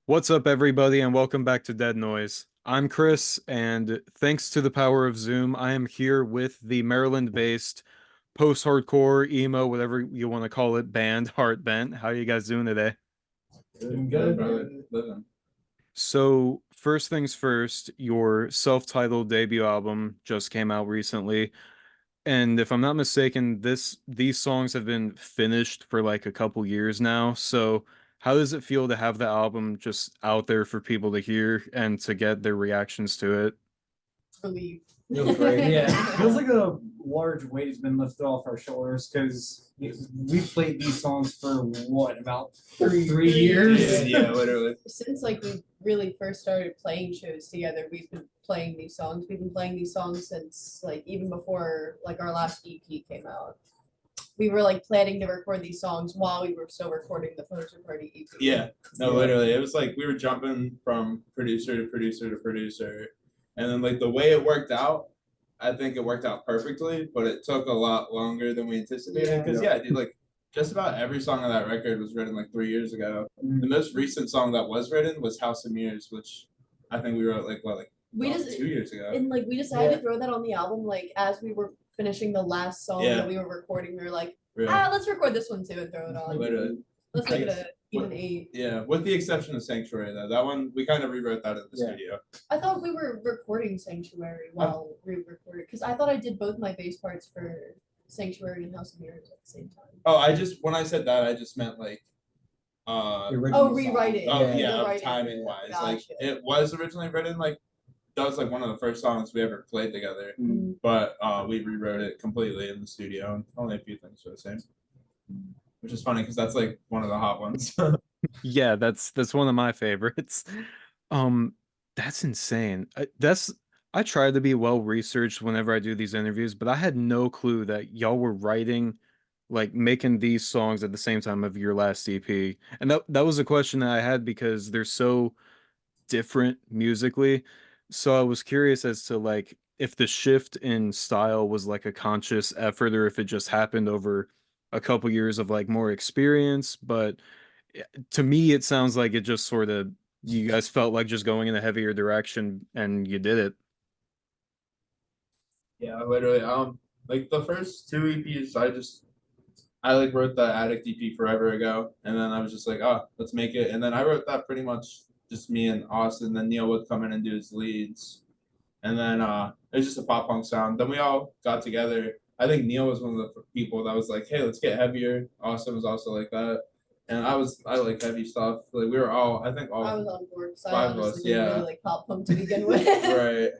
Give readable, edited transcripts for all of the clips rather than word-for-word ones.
What's up, everybody, and welcome back to Dead Noise. I'm Chris, and thanks to the power of Zoom, I am here with the Maryland-based post-hardcore, emo, whatever you want to call it, band Heartbent. How are you guys doing today? Doing good, brother. Living. So, first things first, your self-titled debut album just came out recently, and if I'm not mistaken, these songs have been finished for like a couple years now. So, how does it feel to have the album just out there for people to hear and to get their reactions to it? Relief. Feels great. Yeah, feels like a large weight has been lifted off our shoulders because we played these songs for what, about three years? Yeah, literally. Since like we really first started playing shows together, we've been playing these songs. We've been playing these songs since like even before like our last EP came out. We were like planning to record these songs while we were still recording the Poster Party EP. Yeah, no, literally. It was like we were jumping from producer to producer to producer. And then like the way it worked out, I think it worked out perfectly, but it took a lot longer than we anticipated. Because dude, like just about every song on that record was written like 3 years ago. The most recent song that was written was House of Mirrors, which I think we wrote like We just 2 years ago. and like we decided to throw that on the album like as we were finishing the last song that we were recording. We were like, let's record this one too and throw it on. Literally. Let's make it a even 8. Yeah, with the exception of Sanctuary though. That one we kind of rewrote that in the studio. I thought we were recording Sanctuary while we recorded because I thought I did both my bass parts for Sanctuary and House of Mirrors at the same time. Oh, when I said that, I just meant like rewrite it. Oh yeah, timing wise. Gotcha. Like it was originally written like that was like one of the first songs we ever played together. But we rewrote it completely in the studio and only a few things were the same. Which is funny because that's like one of the hot ones. Yeah, that's one of my favorites. That's insane. I try to be well researched whenever I do these interviews, but I had no clue that y'all were writing, like making these songs at the same time of your last EP. And that was a question that I had because they're so different musically. So I was curious as to like if the shift in style was like a conscious effort or if it just happened over a couple years of like more experience. But to me, it sounds like it just sort of you guys felt like just going in a heavier direction and you did it. Yeah, literally. Like the first two EPs, I like wrote the Addict EP forever ago, and then I was just like, oh, let's make it. And then I wrote that pretty much just me and Austin. Then Neil would come in and do his leads, and then it was just a pop punk sound. Then we all got together. I think Neil was one of the people that was like, hey, let's get heavier. Austin was also like that. And I like heavy stuff. Like we were all, I think all I was on board because I 5 of us, honestly didn't really like pop punk to begin with. Right.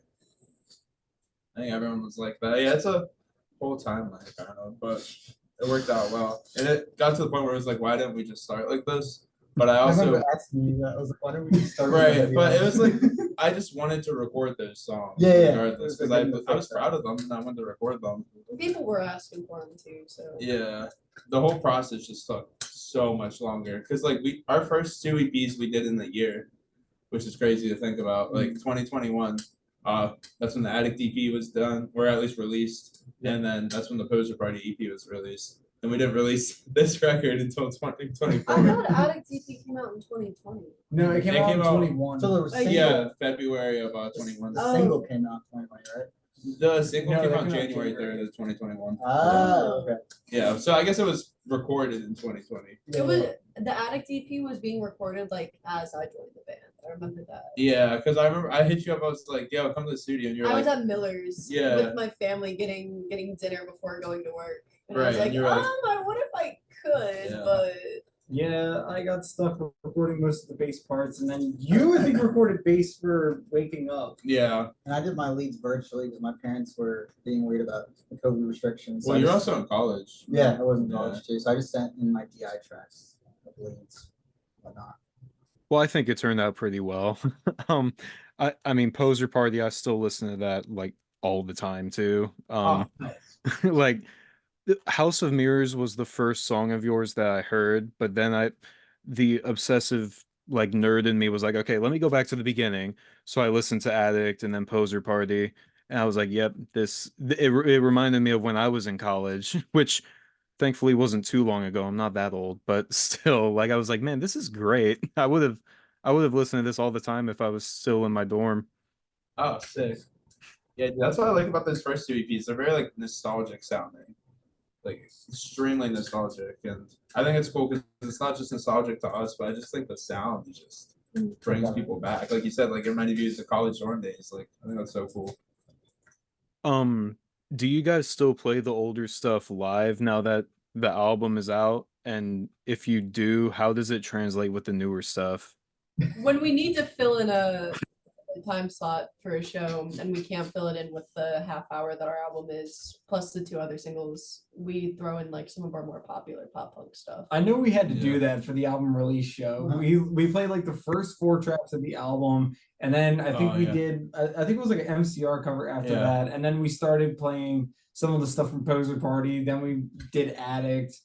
I think everyone was like that. Yeah, it's a whole timeline kind of, but it worked out well. And it got to the point where it was like, why didn't we just start like this? But I also remember asking you that. I was like, why don't we just start? right, but it was like I just wanted to record those songs regardless because I was proud of them and I wanted to record them. People were asking for them too, so yeah, the whole process just took so much longer because like our first two EPs we did in the year, which is crazy to think about. Like 2021, that's when the Addict EP was done, or at least released, and then that's when the Poser Party EP was released. And we didn't release this record until 2024. I thought Addict EP came out in 2020. No, it came out in 21. So there was February of 21. The single came out in 2020, right? The single came out January 3rd of 2021. Oh, okay. Yeah, so I guess it was recorded in 2020. It was the Addict EP was being recorded like as I joined the band. I remember that. Yeah, because I remember I hit you up. I was like, "Yo, come to the studio." And you're I like, was at Miller's with my family getting dinner before going to work. And I was like, I wonder if I could, but yeah, I got stuck recording most of the bass parts, and then I think recorded bass for Waking Up. Yeah. And I did my leads virtually because my parents were being worried about the COVID restrictions. Well, you're also in college. Yeah, I was in college too, so I just sent in my DI tracks of leads, whatnot. Well, I think it turned out pretty well. I mean, Poser Party, I still listen to that like all the time too. Like House of Mirrors was the first song of yours that I heard, but then the obsessive like nerd in me was like, okay, let me go back to the beginning. So I listened to Addict and then Poser Party, and I was like, yep, it reminded me of when I was in college, which thankfully wasn't too long ago. I'm not that old, but still, like I was like, man, this is great. I I would have listened to this all the time if I was still in my dorm. Oh, sick. Yeah, that's what I like about those first two EPs. They're very like nostalgic sounding, like extremely nostalgic, and I think it's cool because it's not just nostalgic to us, but I just think the sound just brings people back. Like you said, like it reminded you of the college dorm days. Like I think that's so cool. Um, do you guys still play the older stuff live now that the album is out? And if you do, how does it translate with the newer stuff? When we need to fill in a time slot for a show and we can't fill it in with the half hour that our album is, plus the two other singles, we throw in like some of our more popular pop punk stuff. I know we had to do Yeah. that for the album release show. Uh-huh. We played like the first 4 tracks of the album, and then I think Oh, we yeah. did. I think it was like an MCR cover after Yeah. that, and then we started playing some of the stuff from Poser Party. Then we did Addict.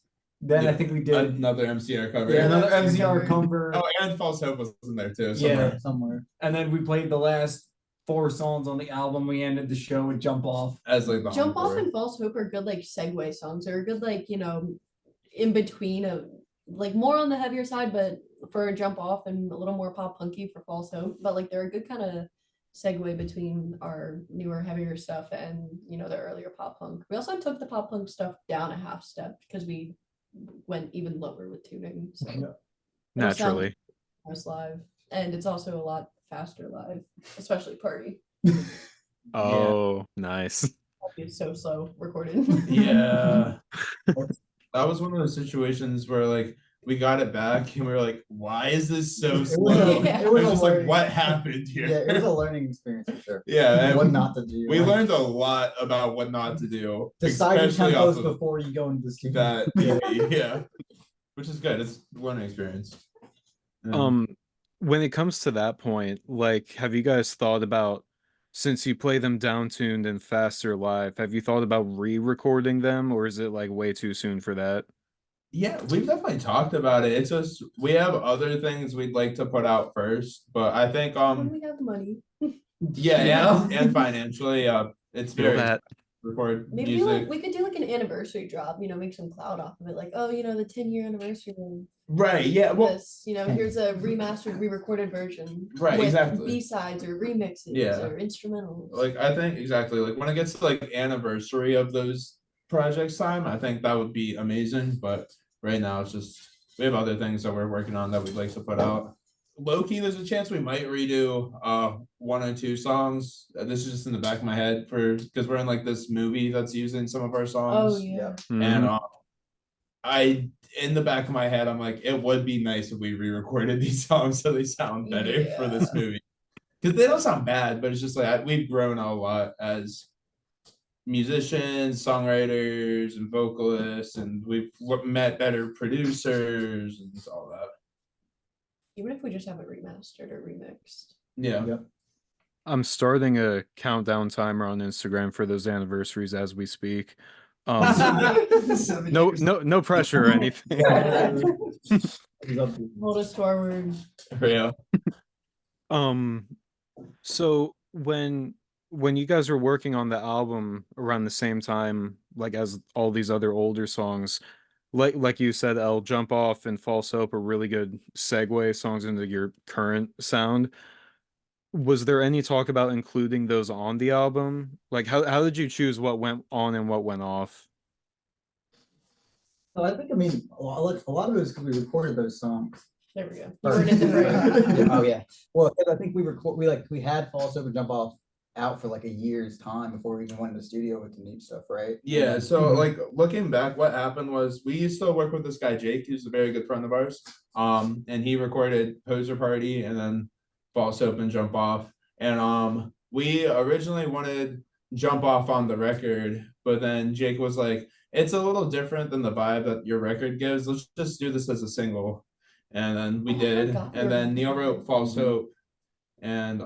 Then I Yeah. think we did Another MCR cover. another MCR MCR cover. Oh, and False Hope was in there too. Yeah. Somewhere. And then we played the last 4 songs on the album. We ended the show with Jump Off. As like the Jump Off encore. and False Hope are good like segue songs. They're good like, in between of like more on the heavier side, but for Jump Off and a little more pop punky for False Hope. But like they're a good kind of segue between our newer, heavier stuff and the earlier pop punk. We also took the pop punk stuff down a half step because we went even lower with tuning. So Yeah. it'll sound Naturally. nice live. And it's also a lot faster live, especially Party. Oh, nice. It's so slow recorded. Yeah. That was one of those situations where like we got it back and we were like, why is this so was slow? a- It was just like, what happened Yeah, here? it was a learning experience for sure. Yeah, What and not to do. we like, learned a lot about what not to do. decide your especially off tempos of before you go into the studio. that. Yeah. Which is good. It's a learning experience. Yeah. When it comes to that point, like, have you guys thought about, since you play them down-tuned and faster live, have you thought about re-recording them, or is it like way too soon for that? Yeah, we've definitely talked about it. It's just we have other things we'd like to put out first, but I think When we have the money. yeah, and financially, it's Feel very that. record Maybe music. we could do like an anniversary drop, make some cloud off of it. Like, oh, the 10-year anniversary of Right, yeah, well, this, here's a remastered, re-recorded version. Right, with exactly. B-sides or remixes Yeah. or instrumentals. like I think exactly like when it gets to like anniversary of those projects time, I think that would be amazing. But right now it's just we have other things that we're working on that we'd like to put out. Low key, there's a chance we might redo 1 or 2 songs. This is just in the back of my head because we're in like this movie that's using some of our songs. Oh yeah. And Mhm. I in the back of my head, I'm like, it would be nice if we re-recorded these songs so they sound better for this movie. Because they don't sound bad, but it's just like we've grown a lot as musicians, songwriters, and vocalists, and we've met better producers and all that. Even if we just have it remastered or remixed. Yeah. Yep. I'm starting a countdown timer on Instagram for those anniversaries as we speak. No pressure or anything. Hold us to our word. Yeah. So when you guys were working on the album around the same time, like as all these other older songs, like you said, El, Jump Off and False Hope are really good segue songs into your current sound. Was there any talk about including those on the album? Like how did you choose what went on and what went off? So I think a lot of it is because we recorded those songs. There we go. You Or- weren't in the room. Oh yeah. Well, 'cause I think we had False Hope and Jump Off out for like a year's time before we even went in the studio with the new stuff, right? Yeah, so like looking back, what happened was we used to work with this guy Jake, who's a very good friend of ours. And he recorded Poser Party and then False Hope and Jump Off. And we originally wanted Jump Off on the record, but then Jake was like, it's a little different than the vibe that your record gives. Let's just do this as a single. And then we Oh, I did. forgot And then Neil wrote False Hope. And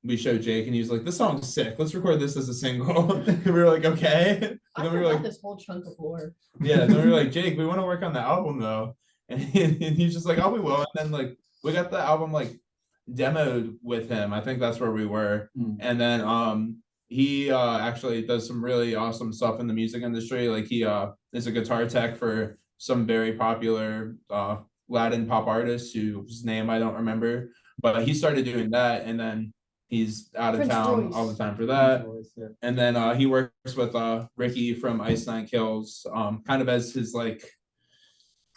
we showed Jake and he was like, this song's sick. Let's record this as a single. And we were like, okay. And I then we forgot were like, this whole chunk of lore. yeah, then we were like, Jake, we want to work on the album though. And he's just like, oh, we will. And then like we got the album like demoed with him. I think that's where we were. And then he actually does some really awesome stuff in the music industry. Like he is a guitar tech for some very popular Latin pop artist whose name I don't remember, but he started doing that, and then he's out of Prince town Royce. all the time for that. Yeah. And then he works with Ricky from Ice Nine Kills, kind of as his like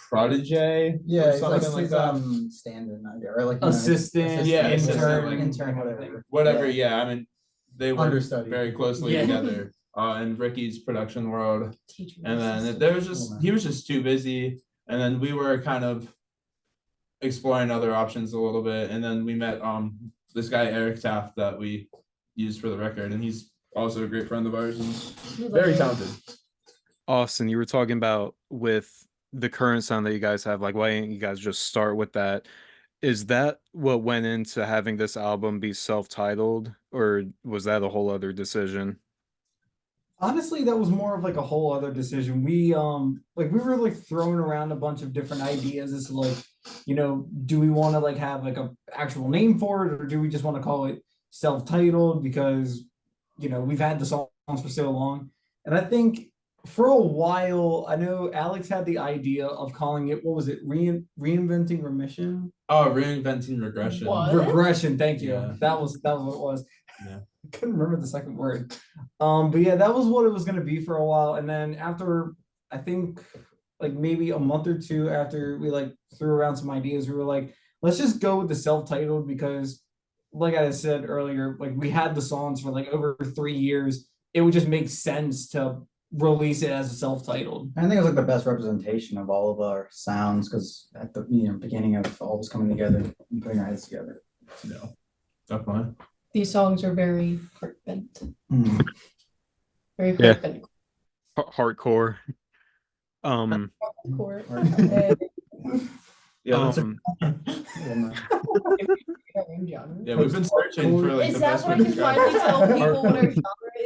protege, Yeah, or he's like something like his that. stand-in, or like Assistant, Yeah, intern, assistant, like, intern, whatever. Whatever, yeah. I mean, they work Understudy. very closely Yeah. together in Ricky's production world. Teaching And then assistant. there was just he was just too busy, and then we were kind of exploring other options a little bit, and then we met this guy Eric Taft that we used for the record, and he's also a great friend of ours and very talented. Austin, you were talking about with the current sound that you guys have, like why didn't you guys just start with that? Is that what went into having this album be self-titled, or was that a whole other decision? Honestly, that was more of like a whole other decision. We were like throwing around a bunch of different ideas as to like, do we want to like have like a actual name for it, or do we just want to call it self-titled because we've had the songs for so long. And I think for a while, I know Alex had the idea of calling it, what was it, reinventing remission? Oh, reinventing regression. What? Regression, thank you. Yeah. That was what it was. Yeah. I couldn't remember the second word. But yeah, that was what it was gonna be for a while. And then after, I think like maybe a month or two after we like threw around some ideas, we were like, let's just go with the self-titled because like I said earlier, like we had the songs for like over 3 years. It would just make sense to release it as a self-titled. I think it was like the best representation of all of our sounds because at the beginning of all this coming together and putting our heads together. Yeah, definitely. These songs are very heartbent. Very Yeah. heartbent. Hardcore. Core. Yeah, that's yeah, we've been searching for like Is the that best what I way can to finally tell describe it. people what our genre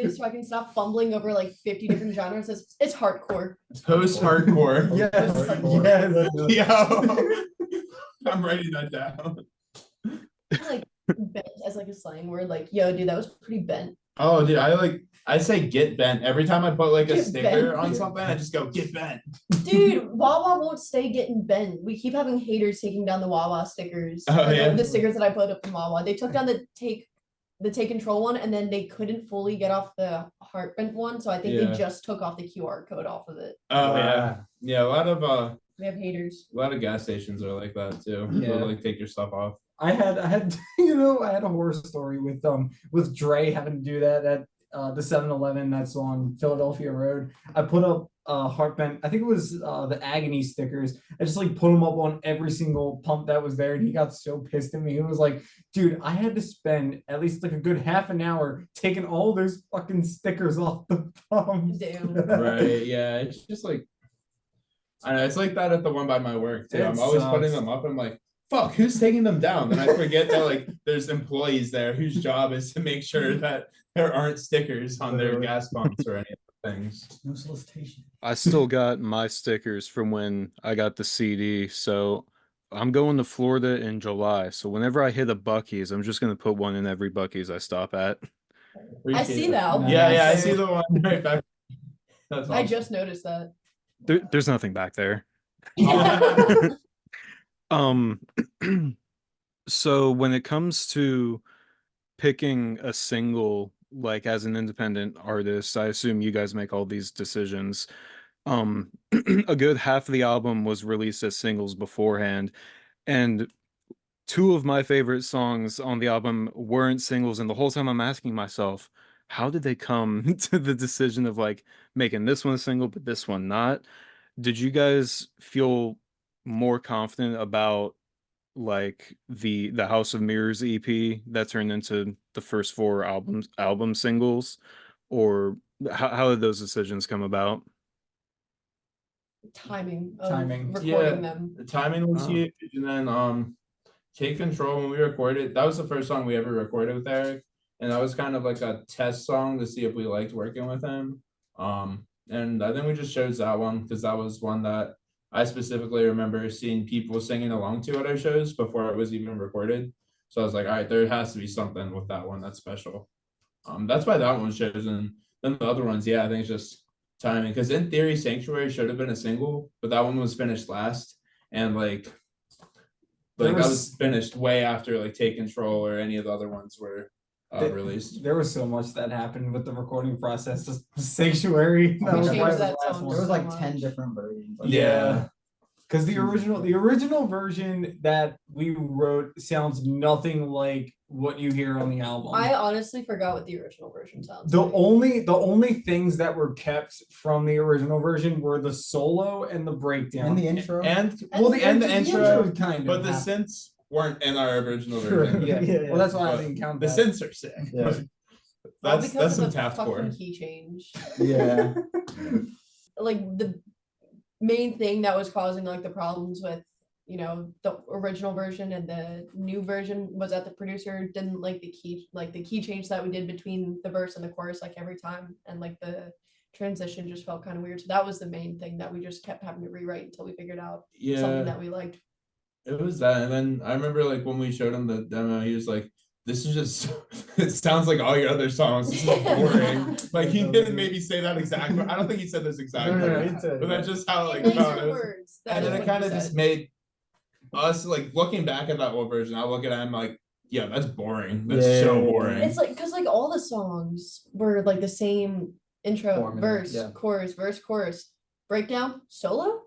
is so I can stop fumbling over like 50 different genres? It's hardcore. Post-hardcore. Yes. Yo, I'm writing that down. Like bent as like a slang word, like, yo, dude, that was pretty bent. Oh, dude, I say get bent every time I put like a Get sticker bent. on something. I just go get bent. Dude, Wawa won't stay getting bent. We keep having haters taking down the Wawa stickers. Oh, Or yeah. the stickers that I put up in Wawa. They took down the take control one, and then they couldn't fully get off the Heartbent one, so I think Yeah. they just took off the QR code off of it. Oh yeah, yeah. A lot of We have haters. gas stations are like that too. Yeah. They'll like take your stuff off. I had I had a horror story with Dre having to do that at the 7-Eleven that's on Philadelphia Road. I put up Heartbent, I think it was the Agony stickers. I just like put them up on every single pump that was there, and he got so pissed at me. He was like, dude, I had to spend at least like a good half an hour taking all those fucking stickers off the pumps. Damn. Right. Yeah. It's just like I know it's like that at the one by my work too. It I'm always putting sucks. them up. I'm like, fuck, who's taking them down? And I forget that like there's employees there whose job is to make sure that there aren't stickers on their gas pumps or any of the things. No solicitation. I still got my stickers from when I got the CD, so I'm going to Florida in July. So whenever I hit a Buc-ee's, I'm just gonna put one in every Buc-ee's I stop at. I see that. Yeah, yeah, I see the one right back. That's I awesome. just noticed that. There's nothing back there. So when it comes to picking a single, like as an independent artist, I assume you guys make all these decisions. A good half of the album was released as singles beforehand, and two of my favorite songs on the album weren't singles, and the whole time I'm asking myself, how did they come to the decision of like making this one a single but this one not? Did you guys feel more confident about like the House of Mirrors EP that turned into the first four album singles, or how did those decisions come about? Timing of Timing. recording Yeah. them. The timing was Oh. huge, and then Take Control when we recorded, that was the first song we ever recorded with Eric, and that was kind of like a test song to see if we liked working with him. And I think we just chose that one because that was one that I specifically remember seeing people singing along to at our shows before it was even recorded. So I was like, all right, there has to be something with that one that's special. That's why that one was chosen. Then the other ones, yeah, I think it's just timing. Because in theory, Sanctuary should have been a single, but that one was finished last. And like There Like that was- was finished way after like Take Control or any of the other ones were Th- released. There was so much that happened with the recording process. Just Sanctuary. We That was changed probably that the last song one. There was like so 10 much. different versions. Yeah. Because the Jesus original version that we wrote sounds nothing like what you hear on the album. I honestly forgot what the original version sounds The like. only things that were kept from the original version were the solo and the breakdown And the intro. and well the And the intro, kind of But the happened. synths weren't in our original True. version. yeah. Yeah, Well, that's why I But didn't count The that. synths are sick. Yeah. All That's because some of the taft core. fucking key change. Yeah. Like the main thing that was causing like the problems with, you know, the original version and the new version was that the producer didn't like the key change that we did between the verse and the chorus like every time, and like the transition just felt kind of weird. So that was the main thing that we just kept having to rewrite until we figured out something Yeah, that we liked. it was that. And then I remember like when we showed him the demo, he was like, "This is just it sounds like all your other songs. This is boring." Like he didn't maybe say that exactly. I don't think he said this exactly. No, he said But that's just how like In felt. nicer It was- words. that and is then it what he kind of just said. made us like looking back at that old version. I look at him like, yeah, that's boring. That's so Yeah. boring. It's like because like all the songs were like the same intro, Formula, verse, yeah. chorus, verse, chorus, breakdown, solo,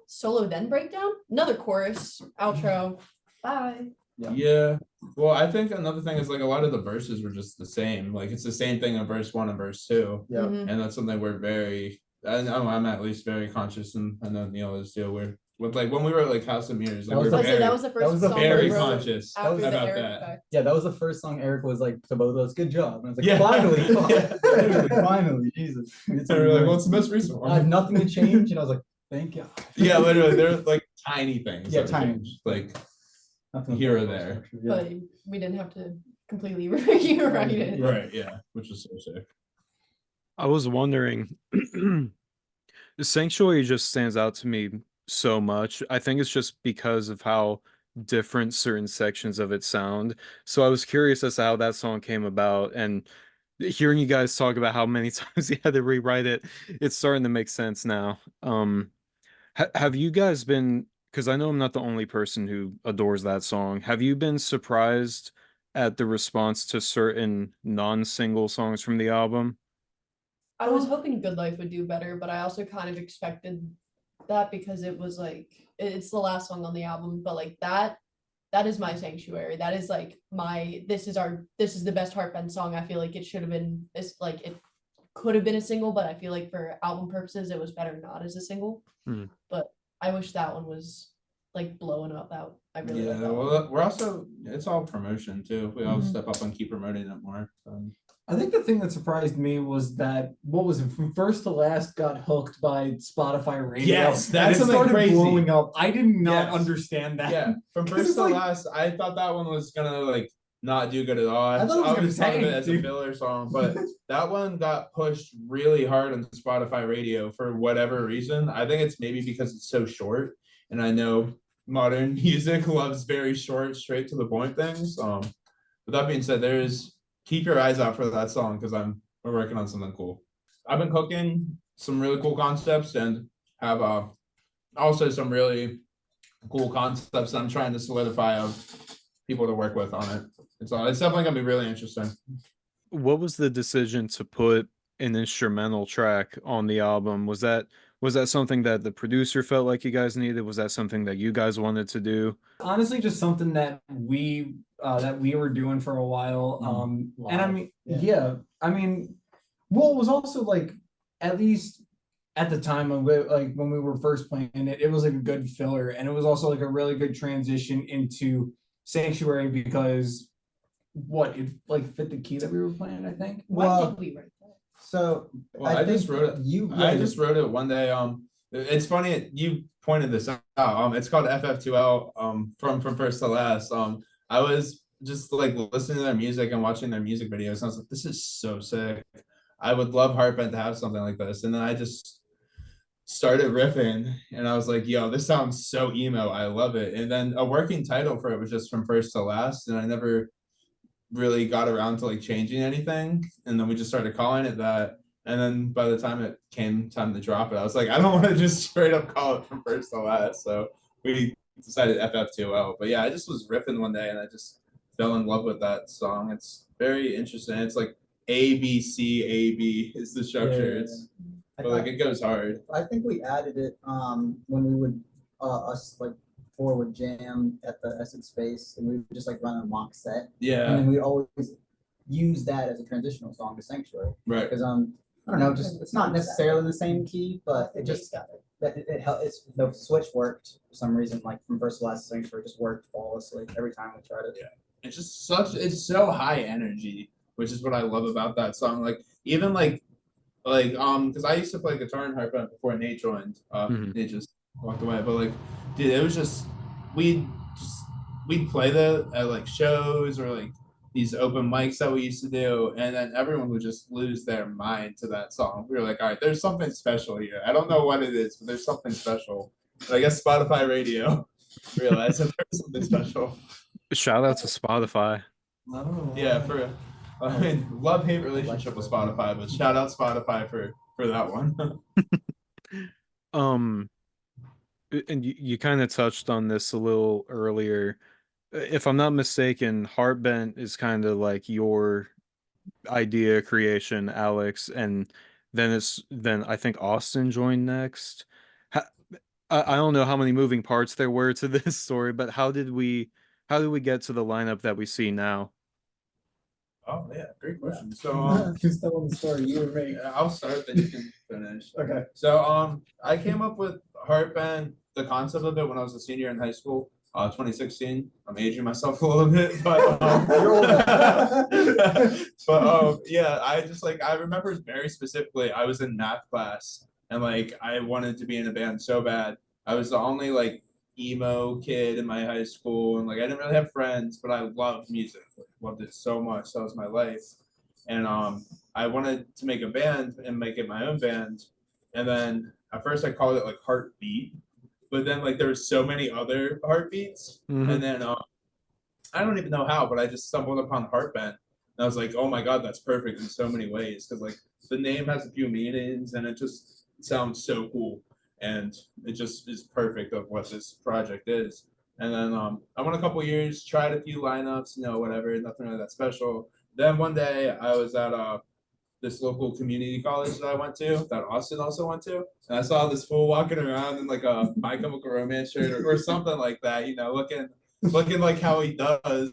then breakdown, another chorus, outro, bye. Yeah. Well, I think another thing is like a lot of the verses were just the same. Like it's the same thing in verse 1 and verse 2. Yeah. Mhm. And that's something we're very, I know I'm at least very conscious, and I know Neil is too. We're with like when we were like House of Mirrors, like That was we're I said that was the first was the song very we wrote conscious after the about Eric that. effect. Yeah, that was the first song Eric was like to both of us. Good job. And I was like, Yeah. finally, finally, Jesus. It's And we're like, nice. what's the most recent I have one? nothing to change, and I was like, thank you. Yeah, literally, there's like tiny things. Yeah, that tiny. changed, like Nothing here or about there. structure, yeah. But we didn't have to completely rewrite it. Yeah. right, yeah, which is so sick. I was wondering, Sanctuary just stands out to me so much. I think it's just because of how different certain sections of it sound. So I was curious as to how that song came about, and hearing you guys talk about how many times you had to rewrite it, it's starting to make sense now. Have you guys been, because I know I'm not the only person who adores that song, have you been surprised at the response to certain non-single songs from the album? I was hoping Good Life would do better, but I also kind of expected that because it was like it's the last song on the album, but like that is my sanctuary. That is like this is the best Heartbent song. I feel like it should have been it could have been a single, but I feel like for album purposes it was better not as a single. But I wish that one was like blowing up out. I really like Yeah, that one. well, we're also, it's all promotion too. If we all Mhm. step up and keep promoting it more. I think the thing that surprised me was that what was it from first to last got hooked by Spotify radio. Yes, and that's it something started crazy. blowing up. I did not Yes. understand that. Yeah, from 'Cause first it's to like- last, I thought that one was gonna like not do good at all. I thought it was I gonna was talking of it tank, as a dude. filler song, but that one got pushed really hard on Spotify radio for whatever reason. I think it's maybe because it's so short, and I know modern music loves very short, straight to the point things. With that being said, keep your eyes out for that song because we're working on something cool. I've been cooking some really cool concepts and have also some really cool concepts that I'm trying to solidify of people to work with on it. It's definitely gonna be really interesting. What was the decision to put an instrumental track on the album? Was that something that the producer felt like you guys needed? Was that something that you guys wanted to do? Honestly, just something that we were doing for a while. And I Live, mean, yeah. yeah, I mean, well, it was also like at least at the time of it, like when we were first playing it, it was like a good filler, and it was also like a really good transition into Sanctuary because it like fit the key that we were playing, I think. Why Well, did we write that? So Well, I just think wrote it. You, I yeah, just wrote it one day. It's funny you pointed this out. It's called FF2L. From first to last. I was just like listening to their music and watching their music videos, and I was like, this is so sick. I would love Heartbent to have something like this. And then I just started riffing, and I was like, yo, this sounds so emo. I love it. And then a working title for it was just From First to Last, and I never really got around to like changing anything, and then we just started calling it that. And then by the time it came time to drop it, I was like, I don't want to just straight up call it From First to Last. So we decided FF2L. But yeah, I just was riffing one day and I just fell in love with that song. It's very interesting. It's like A B is the structure. Yeah. It's but like it goes hard. I think we added it when we would us like four would jam at the Essex space and we would just like run a mock set. And Yeah, then we always use that as a transitional song to Sanctuary. right. Because I don't know, just it's not necessarily in the same key, but it just got it. that it helped. It's the switch worked for some reason. Like from first to last Sanctuary, just worked flawlessly every time we tried it. Yeah. It's so high energy, which is what I love about that song. Like even because I used to play guitar in Heartbent before Nate joined. Nate just walked away. But like, dude, it was just we'd play that at like shows or like these open mics that we used to do, and then everyone would just lose their mind to that song. We were like, all right, there's something special here. I don't know what it is, but there's something special. And I guess Spotify Radio realized that there's something special. Shout out to Spotify. Yeah, I mean, love-hate relationship with Spotify, but shout out Spotify for that one. And you kind of touched on this a little earlier. If I'm not mistaken, Heartbent is kind of like your idea creation, Alex, and then I think Austin joined next. Ha- I don't know how many moving parts there were to this story, but how did we get to the lineup that we see now? Oh yeah, great question. So Who's telling the story? You or me? I'll start, then you can finish. Okay. So I came up with Heartbent, the concept of it when I was a senior in high school, 2016. I'm aging myself a little bit, but yeah, I remember very specifically. I was in math class and like I wanted to be in a band so bad. I was the only like emo kid in my high school, and like I didn't really have friends, but I loved music, like, loved it so much. That was my life, and I wanted to make a band and make it my own band. And then at first I called it like Heartbeat, but then like there were so many other heartbeats, and then I don't even know how, but I just stumbled upon Heartbent, and I was like, oh my god, that's perfect in so many ways because like the name has a few meanings and it just sounds so cool. And it just is perfect of what this project is. And then I went a couple years, tried a few lineups, whatever, nothing really that special. Then one day I was at this local community college that I went to, that Austin also went to, and I saw this fool walking around in like a My Chemical Romance shirt or something like that, looking like how he does.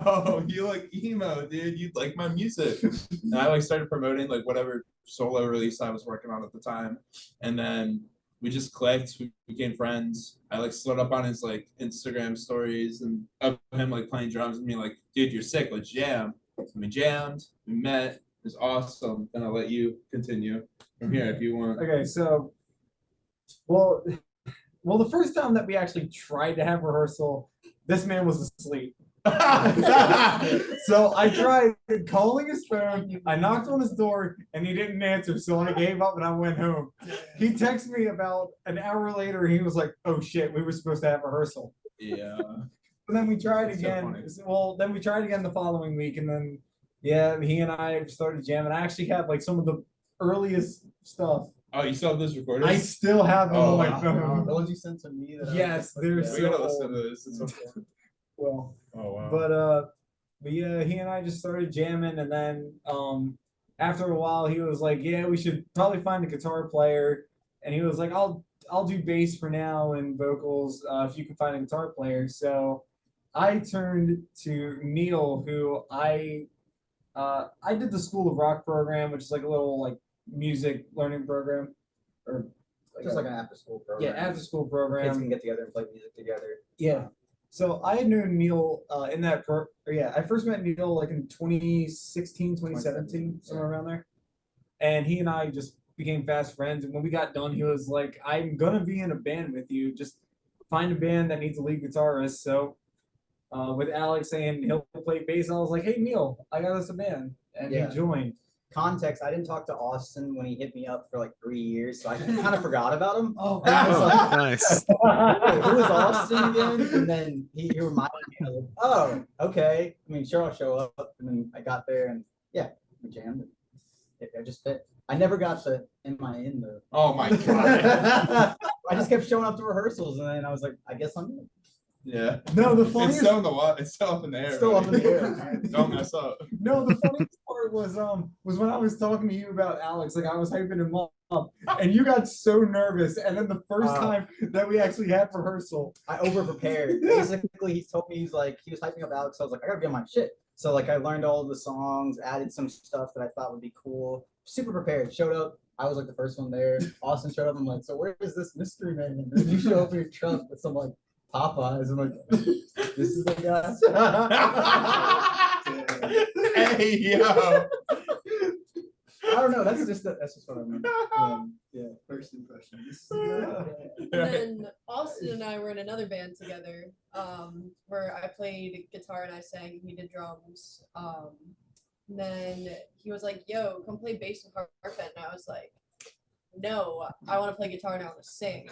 Oh, you like emo, dude? You like my music? And I like started promoting like whatever solo release I was working on at the time, and then we just clicked. We became friends. I like slid up on his like Instagram stories and of him like playing drums and me like, dude, you're sick. Let's jam. And we jammed. We met. It was awesome. Then I'll let you continue from here if you want. Okay, so well, the first time that we actually tried to have rehearsal, this man was asleep. So I tried calling his phone. I knocked on his door and he didn't answer. So I gave up and I went home. He texted me about an hour later. He was like, "Oh shit, we were supposed to have rehearsal." Yeah. And then we tried That's so again. funny. Well, then we tried again the following week, and then yeah, he and I started jamming. I actually have like some of the earliest stuff. Oh, you still have this recorded? I still have them Oh, on my wow. phone. The ones you sent to me. Yes, they're We so gotta listen old. to this. It's so fun. Well, Oh wow. but yeah, he and I just started jamming, and then after a while, he was like, "Yeah, we should probably find a guitar player," and he was like, "I'll do bass for now and vocals if you can find a guitar player." So I turned to Neil, who I did the School of Rock program, which is like a little like music learning program, or Just like an after school program. yeah, after school Kids program. can get together and play music together. Yeah. So I had known Neil in that I first met Neil like in 2016, 2017, somewhere around there. And he and I just became fast friends. And when we got done, he was like, "I'm gonna be in a band with you. Just find a band that needs a lead guitarist." So with Alex saying he'll play bass, I was like, "Hey Neil, I got us a band." And Yeah. he joined. Context, I didn't talk to Austin when he hit me up for like 3 years, so I kind of forgot about him. Oh, And I was like, Nice. who was Austin again? And then he reminded me, I was like, oh, okay. I mean, sure, I'll show up. And then I got there and yeah, we jammed. I just fit. I never got the "Am I in the?" Oh my god. I just kept showing up to rehearsals, and then I was like, I guess I'm in. Yeah. No, the It's funniest still in the water. It's still up in the air. Still up in buddy. the air. Don't mess up. No, the funniest part was when I was talking to you about Alex, like I was hyping him up, and you got so nervous. And then the first time that we actually had rehearsal, I over prepared. Basically, he told me he was hyping up Alex. So I was like, I gotta be on my shit. So like I learned all of the songs, added some stuff that I thought would be cool. Super prepared. Showed up. I was like the first one there. Austin showed up. I'm like, so where is this mystery man? And then you show up in your truck with some like Popeyes. I'm like, this is the guy. Hey yo. I don't know. That's just what I mean. Yeah, first impression. And then Austin and I were in another band together, where I played guitar and I sang, he did drums. And then he was like, yo, come play bass with Heartbent. And I was like, no, I want to play guitar and I want to sing.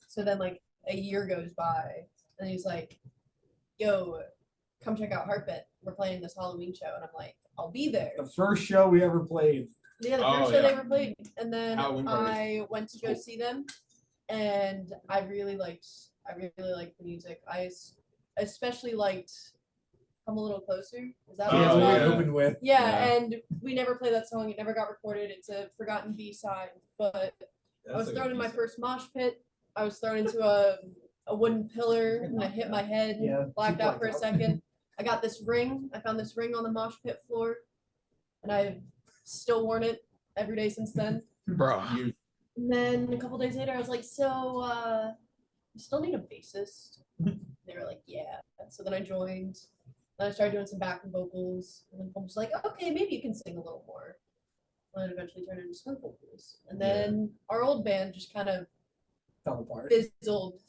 So then like a year goes by and he's like, yo, come check out Heartbent. We're playing this Halloween show. And I'm like, I'll be there. the first show we ever played. Yeah, the Oh, first show they yeah. ever played. And then Halloween party. I went to go see them and I really liked the music. Especially liked Come a Little Closer. Is that what Yeah, it's we called? opened with. Yeah, and we never played that song. It never got recorded. It's a forgotten B-side. But I was thrown in my first mosh pit. I was thrown into a wooden pillar and I hit my head, Yeah, blacked she out for a blacked out. second. I got this ring. I found this ring on the mosh pit floor, and I've still worn it every day since then. Bro. And then a couple days later, I was like, so, you still need a bassist? They were like, yeah. So then I joined. Then I started doing some backing vocals. And then I was like, okay, maybe you can sing a little more. And then eventually turned into swing vocals. And then our old band just kind of Fell apart. fizzled.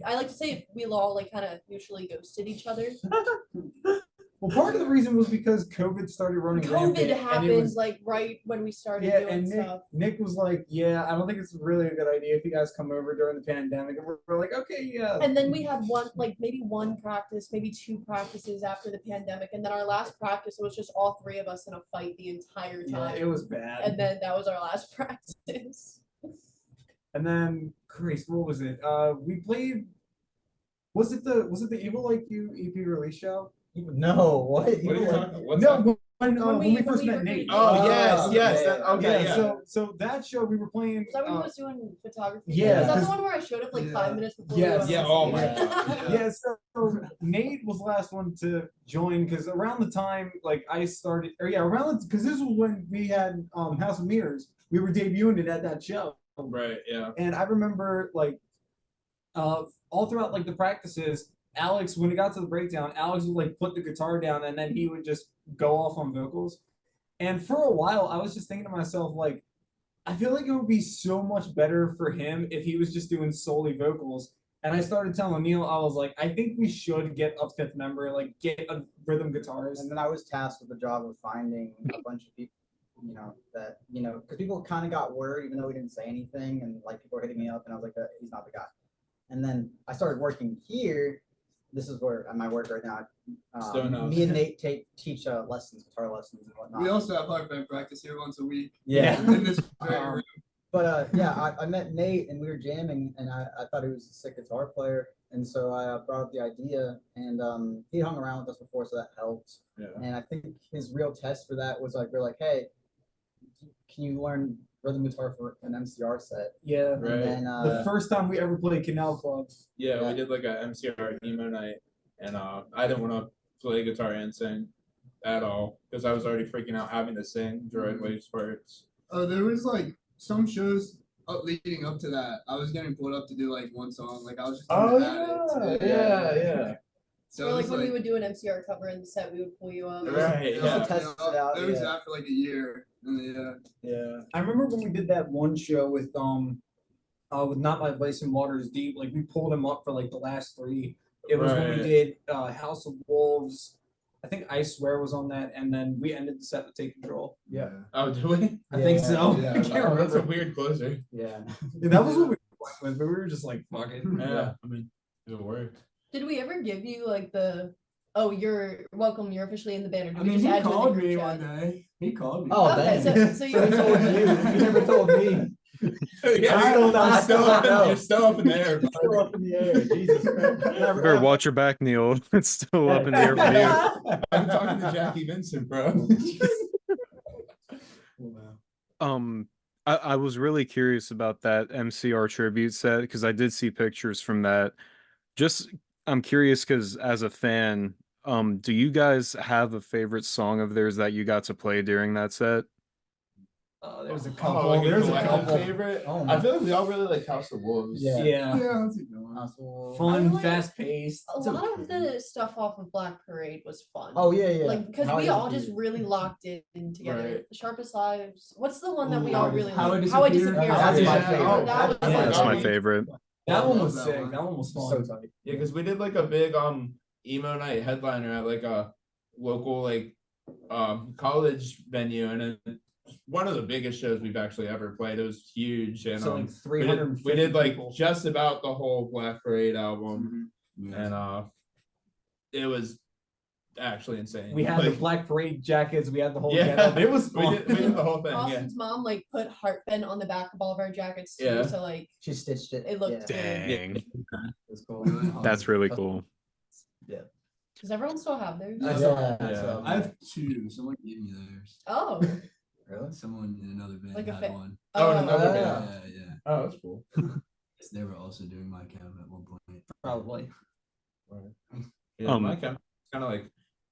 I like to say we all like kind of mutually ghosted each other. Well, part of the reason was because COVID started running rampant, COVID and it happened was- like right when we started Yeah, doing and stuff. Nick was like, yeah, I don't think it's really a good idea if you guys come over during the pandemic. And we're like, okay, yeah. And then we had maybe one practice, maybe two practices after the pandemic. And then our last practice, it was just all three of us in a fight the entire Yeah, time. it was bad. And then that was our last practice. And then, Christ, what was it? We played. Was it the Evil Like You EP release show? No, what? What are you talking about? What's No, that? when we when first we met were Nate. meeting. Oh yes, Oh, yes. yeah, That, okay, yeah, yeah. So that show we were playing. Is that when he was doing photography? Yeah, Is that the 'cause- one where I showed up like 5 minutes before? Yes. we Yeah, were oh on my stage? God. Yeah, so Nate was the last one to join because around the time like I started, or yeah, because this was when we had House of Mirrors. We were debuting it at that show, Right, yeah. and I remember like all throughout like the practices, Alex, when it got to the breakdown, Alex would like put the guitar down and then he would just go off on vocals. And for a while, I was just thinking to myself, like, I feel like it would be so much better for him if he was just doing solely vocals. And I started telling Neil, I was like, I think we should get a fifth member, like get a rhythm guitarist. And then I was tasked with the job of finding a bunch of people, because people kind of got word, even though we didn't say anything, and like people were hitting me up, and I was like, he's not the guy. And then I started working here. This is where my work right now. Stone House. Me and Nate teach lessons, guitar lessons and whatnot. We also have Heartbent practice here once a week. yeah. In this very Um, room. But I met Nate and we were jamming, and I thought he was a sick guitar player, and so I brought up the idea, and he hung around with us before, so that helped. Yeah. And I think his real test for that was like, we're like, hey, can you learn rhythm guitar for an MCR set? Yeah. Right. And then The first time we ever played Canal Club. Yeah, Yeah. we did like a MCR emo night, and I didn't want to play guitar and sing at all because I was already freaking out having to sing droid waves parts. Oh, there was like some shows leading up to that. I was getting pulled up to do like one song. Like I was just Oh, doing yeah. So Or it like was when like, we would do an MCR cover in the set, we would pull you up. it was- Right, it was yeah. a Test it out, There was yeah. that for like a year. And yeah. Yeah. I remember when we did that one show with Not My Place in Waters Deep, like we pulled him up for like the last three. It was when we Right. did House of Wolves. I think I Swear was on that, and then we ended the set with Take Control. yeah, Oh, do we? I think so. Yeah. I can't Oh, that's a remember. weird closer. yeah. Yeah, that was what we went with, but we were just like, fuck it. Yeah, I mean, it worked. Did we ever give you like you're welcome, you're officially in the band? Or did I we mean, just he add you in the called group me chat? one day. He called me. Oh, Okay, dang. so So you he told you. He never told me. Yeah, Still not- you're still up in the air. Still up in the air. Jesus. You better watch your back, Neil. It's still up in the air for you. I'm talking to Jackie Vincent, bro. Um, I was really curious about that MCR tribute set because I did see pictures from that. Just I'm curious because as a fan, do you guys have a favorite song of theirs that you got to play during that set? There's a Oh, couple. like There's a collective couple. favorite. Oh, I my. feel like we all really like House of Wolves. Yeah. Yeah. Yeah, that's a good one. Household. Fun, I like- fast paced. A lot of the stuff off of Black Parade was fun. Oh yeah, yeah. Like because How we I all just Disappeared. really locked in together. Right. The Sharpest Lives. What's the one that we Ooh, all really How I like? How I Disappeared? Disappeared. That's Yeah. my Yeah. favorite. Oh, that was Yeah, That's fun. my favorite. That I one love was that sick. one. That one was So fun. tight. Yeah, because we did like a big emo night headliner at like a local like college venue, and it one of the biggest shows we've actually ever played. It was huge, and So like we 350 did like people. just about the whole Black Parade album, and it was actually insane. We had the Like, Black Parade jackets. We had the whole yeah, getup. It was we fun. did the whole thing. Yeah, Austin's mom like put Heartbent on the back of all of our jackets too. Yeah. So like She stitched it. it looked Yeah. good. Dang, It's cool. that's really cool. Does everyone still have theirs? I Yeah. saw that. Yeah. I have two. Someone gave me theirs. Oh. Really? Someone in another band Like a had fa- one. Oh, and another Yeah. band. Yeah. Oh, that's cool. They were also doing my cam at one point. Probably. Yeah, my camp kind of like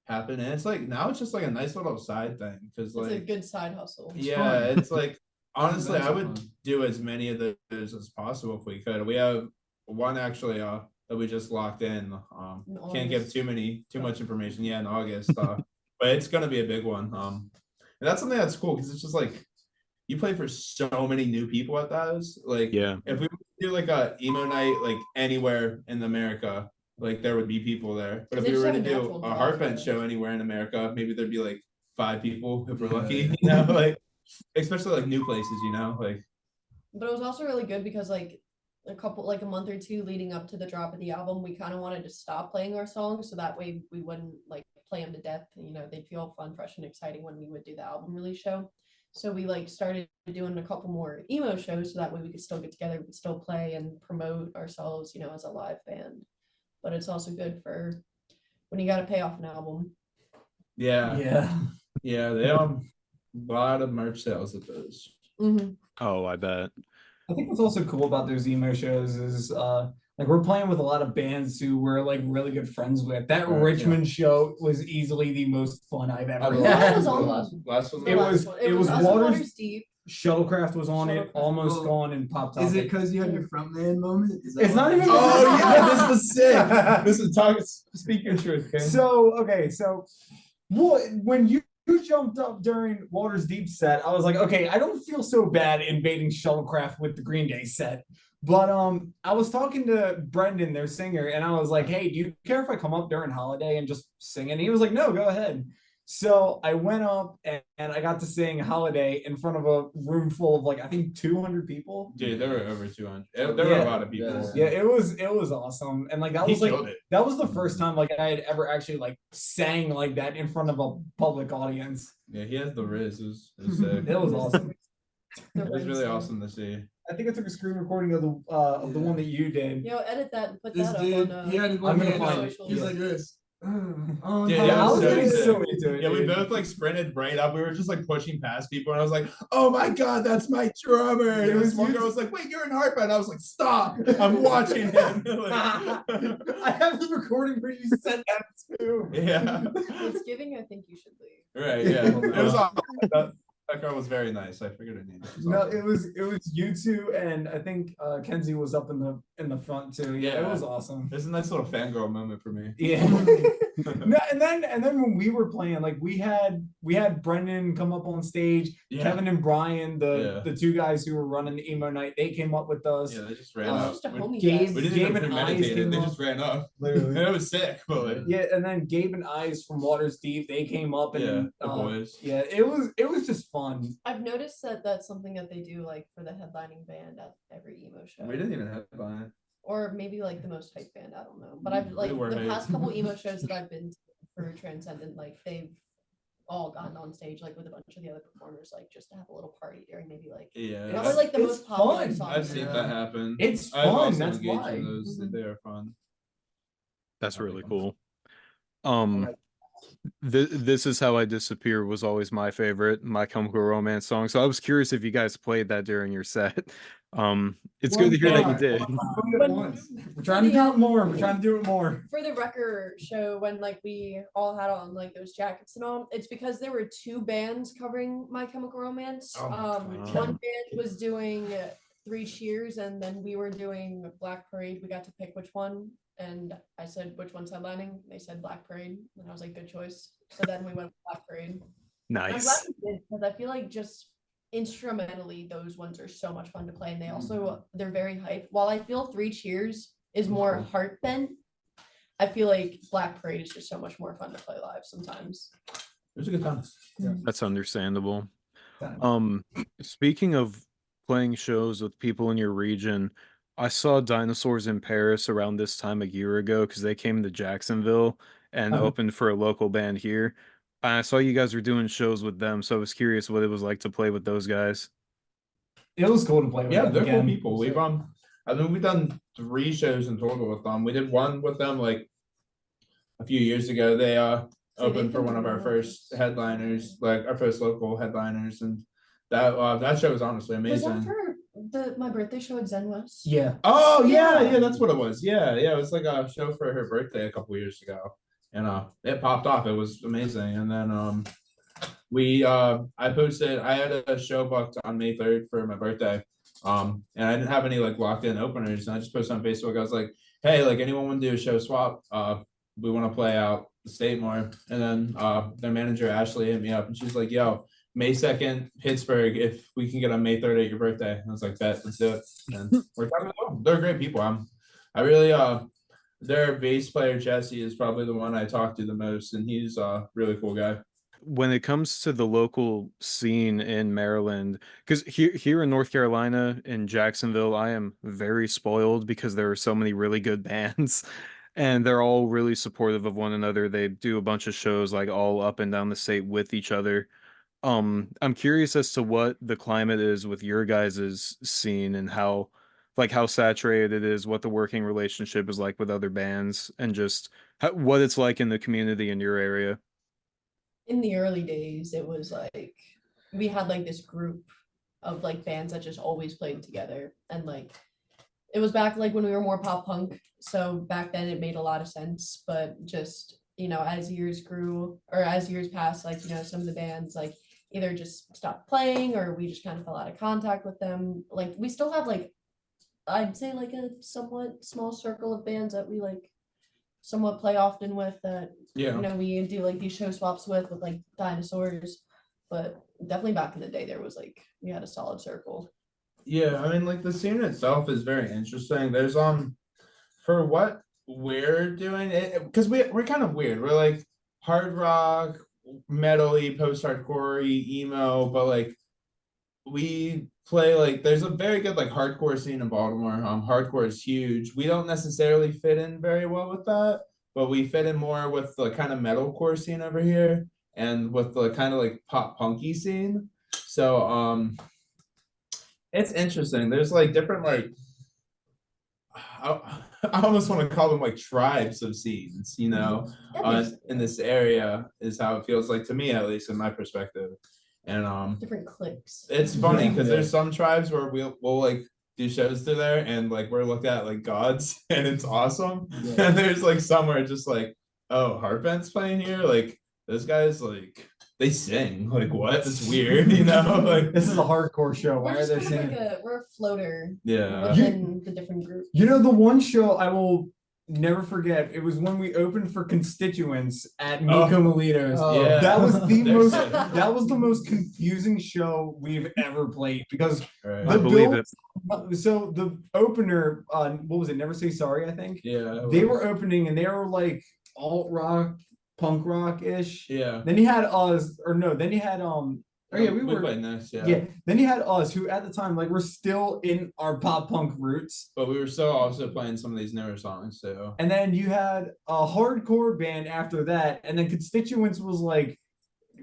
happened, and it's like now it's just like a nice little side thing because It's a like good side hustle. yeah, fun. it's like honestly, That's I would fun. do as many of those as possible if we could. We have one actually that we just locked in. In Can't give August. too much information. Yeah, in August. But it's gonna be a big one. And that's something that's cool because it's just like you play for so many new people at those. Like Yeah. if we do like a emo night like anywhere in America, like there would be people there. But if They we just were have to a do natural a draw Heartbent for it. show anywhere in America, maybe there'd be like 5 people if we're lucky. Yeah. You know, like especially like new places. You know, like But it was also really good because like a month or two leading up to the drop of the album, we kind of wanted to stop playing our songs so that way we wouldn't like play them to death. You know, they'd feel fun, fresh, and exciting when we would do the album release show. So we like started doing a couple more emo shows so that way we could still get together, we could still play and promote ourselves, you know, as a live band. But it's also good for when you got to pay off an album. yeah, Yeah. they have a lot of merch sales at those. Oh, I bet. I think what's also cool about those emo shows is like we're playing with a lot of bands who we're like really good friends with. That Right, Richmond show was easily the most fun I've ever Oh, had. What was on Last one. the It last was- one? it was us and Waters- Deep. Shuttlecraft was on it, Shuttlecraft. almost Well, gone and popped Is up. it because you had your frontman moment? Is that It's why? not even- Oh yeah, this was sick. This is talk. Speak your truth, Ken. So okay, so when you jumped up during Waters Deep set, I was like, okay, I don't feel so bad invading Shuttlecraft with the Green Day set. But I was talking to Brendan, their singer, and I was like, hey, do you care if I come up during Holiday and just sing? And he was like, no, go ahead. So I went up and I got to sing Holiday in front of a room full of like I think 200 people. Dude, there were over 200. There were a lot of people. Yeah, it was awesome. And like that He was like killed it. that was the first time like I had ever actually like sang like that in front of a public audience. Yeah, he has the riz. It was sick. It was awesome. It was really awesome to see. I think I took a screen recording of the one that you did. Yo, edit that and put This that dude, up on. he had his I'm one gonna hand find up. it. He was like this. Oh, Dude, no. yeah, I was so getting sick. so into it. Yeah, we dude. both like sprinted right up. We were just like pushing past people, and I was like, "Oh my god, that's my drummer!" And It was this one you- girl was like, "Wait, you're in Heartbent." I was like, "Stop! I'm watching him." Like, I have the recording where you said that too. yeah, It's giving. I think you should leave. right. Yeah, it was awesome. That girl was very nice. I forget her name. She's No, awesome. it was you two and I think Kenzie was up in the front too. Yeah, it Yeah. was awesome. It was a nice little fangirl moment for me. Yeah. No, and then when we were playing, like we had Brendan come up on stage, Yeah. Kevin and Brian, Yeah. the two guys who were running the emo night, they came up with us. Yeah, they just ran It was up. just a We, homie Gabe- fest. we didn't Gabe even and Eyes premeditate it. came They up. just ran up. Literally. And it was sick, but like, Yeah, and then Gabe and Eyes from Waters Deep, they came up and yeah, the boys. yeah, it was just fun. I've noticed that that's something that they do like for the headlining band at every emo show. We didn't even have fun. Or maybe like the most hype band. I don't know. But I've like were the hype. past couple emo shows that I've been to for Transcendent, like they've all gotten on stage like with a bunch of the other performers, like just to have a little party during maybe like Yeah, probably like the It's most popular fun. song. I've seen Yeah. that happen. It's I've fun, also that's engaged why. in those. Mhm. They are fun. That's I like really them. cool. Um, This Is How I Disappear was always my favorite My Chemical Romance song. So I was curious if you guys played that during your set. It's good One to hear that you time, did. one time, When- once. We're trying to do it more. We're trying to do it more. For the record show, when like we all had on like those jackets and all, it's because there were two bands covering My Chemical Romance. Oh, wow. One band was doing Three Cheers, and then we were doing Black Parade. We got to pick which one, and I said which one's headlining. They said Black Parade, and I was like, good choice. So then we went with Black Parade. And I'm glad Nice. we did, because I feel like just instrumentally those ones are so much fun to play, and they also they're very hype. While I feel Three Cheers is more Heartbent, I feel like Black Parade is just so much more fun to play live sometimes. It was a good time. That's understandable. Speaking of playing shows with people in your region, I saw Dinosaurs in Paris around this time a year ago because they came to Jacksonville and opened for a local band here. I saw you guys were doing shows with them, so I was curious what it was like to play with those guys. It was cool to play with Yeah, them they're cool again. people. I mean, we've done 3 shows in total with them. We did one with them like a few years ago. They So opened they've for been one of our doing first headliners, like our first local headliners, and that show was honestly Was that amazing. for my birthday show at Zen West? Yeah. Oh Yeah. yeah, that's what it was. Yeah, it was like a show for her birthday a couple years ago, and it popped off. It was amazing. And then I had a show booked on May 3rd for my birthday. And I didn't have any like locked in openers, and I just posted on Facebook. I was like, hey, like anyone want to do a show swap? We want to play out the state more. And then their manager Ashley hit me up, and she's like, yo, May 2nd, Pittsburgh, if we can get on May 3rd at your birthday. And I was like, bet, let's do it. And we're talking about they're great people. I really their bass player Jesse is probably the one I talk to the most, and he's a really cool guy. When it comes to the local scene in Maryland, because here in North Carolina, in Jacksonville, I am very spoiled because there are so many really good bands, and they're all really supportive of one another. They do a bunch of shows like all up and down the state with each other. I'm curious as to what the climate is with your guys' scene and how, like, how saturated it is, what the working relationship is like with other bands, and just what it's like in the community in your area. In the early days, it was like we had like this group of like bands that just always played together, and like it was back like when we were more pop punk. So back then it made a lot of sense, but just as years grew or as years passed, like some of the bands like either just stopped playing or we just kind of fell out of contact with them. Like we still have like I'd say like a somewhat small circle of bands that we like somewhat play often with that Yeah. we do like these show swaps with like Dinosaurs, but definitely back in the day there was like we had a solid circle. Yeah, I mean, like the scene itself is very interesting. There's for what we're doing it because we're kind of weird. We're like hard rock, metal-y, post-hardcore, emo, but like we play like there's a very good like hardcore scene in Baltimore. Hardcore is huge. We don't necessarily fit in very well with that, but we fit in more with the kind of metalcore scene over here and with the kind of like pop punky scene. So it's interesting. There's like different like I almost want to call them like tribes of scenes, in this area is how it feels like to me, at least in my perspective. And Different cliques. it's funny because Yeah. there's some tribes where we'll like do shows through there and like we're looked at like gods and it's awesome. Yeah. And there's like somewhere just like, oh, Heartbent's playing here. Like those guys like they sing. Like what? It's weird, Like This is a hardcore show. Why We're are just they kind of singing? like we're a floater yeah. within the different groups. The one show I will never forget. It was when we opened for Constituents at Nico Melito's. Yeah. That was the They're most. sick. That was the most confusing show we've ever played because Right. I believe it. So the opener on what was it? Never Say Sorry. I think Yeah. they were opening and they were like alt rock, punk rock ish. Yeah. Then you had us, or no? Then you had Oh yeah, we were. played this, Yeah. Then you had us, who at the time like we're still in our pop punk roots. But we were still also playing some of these newer songs too. And then you had a hardcore band after that, and then Constituents was like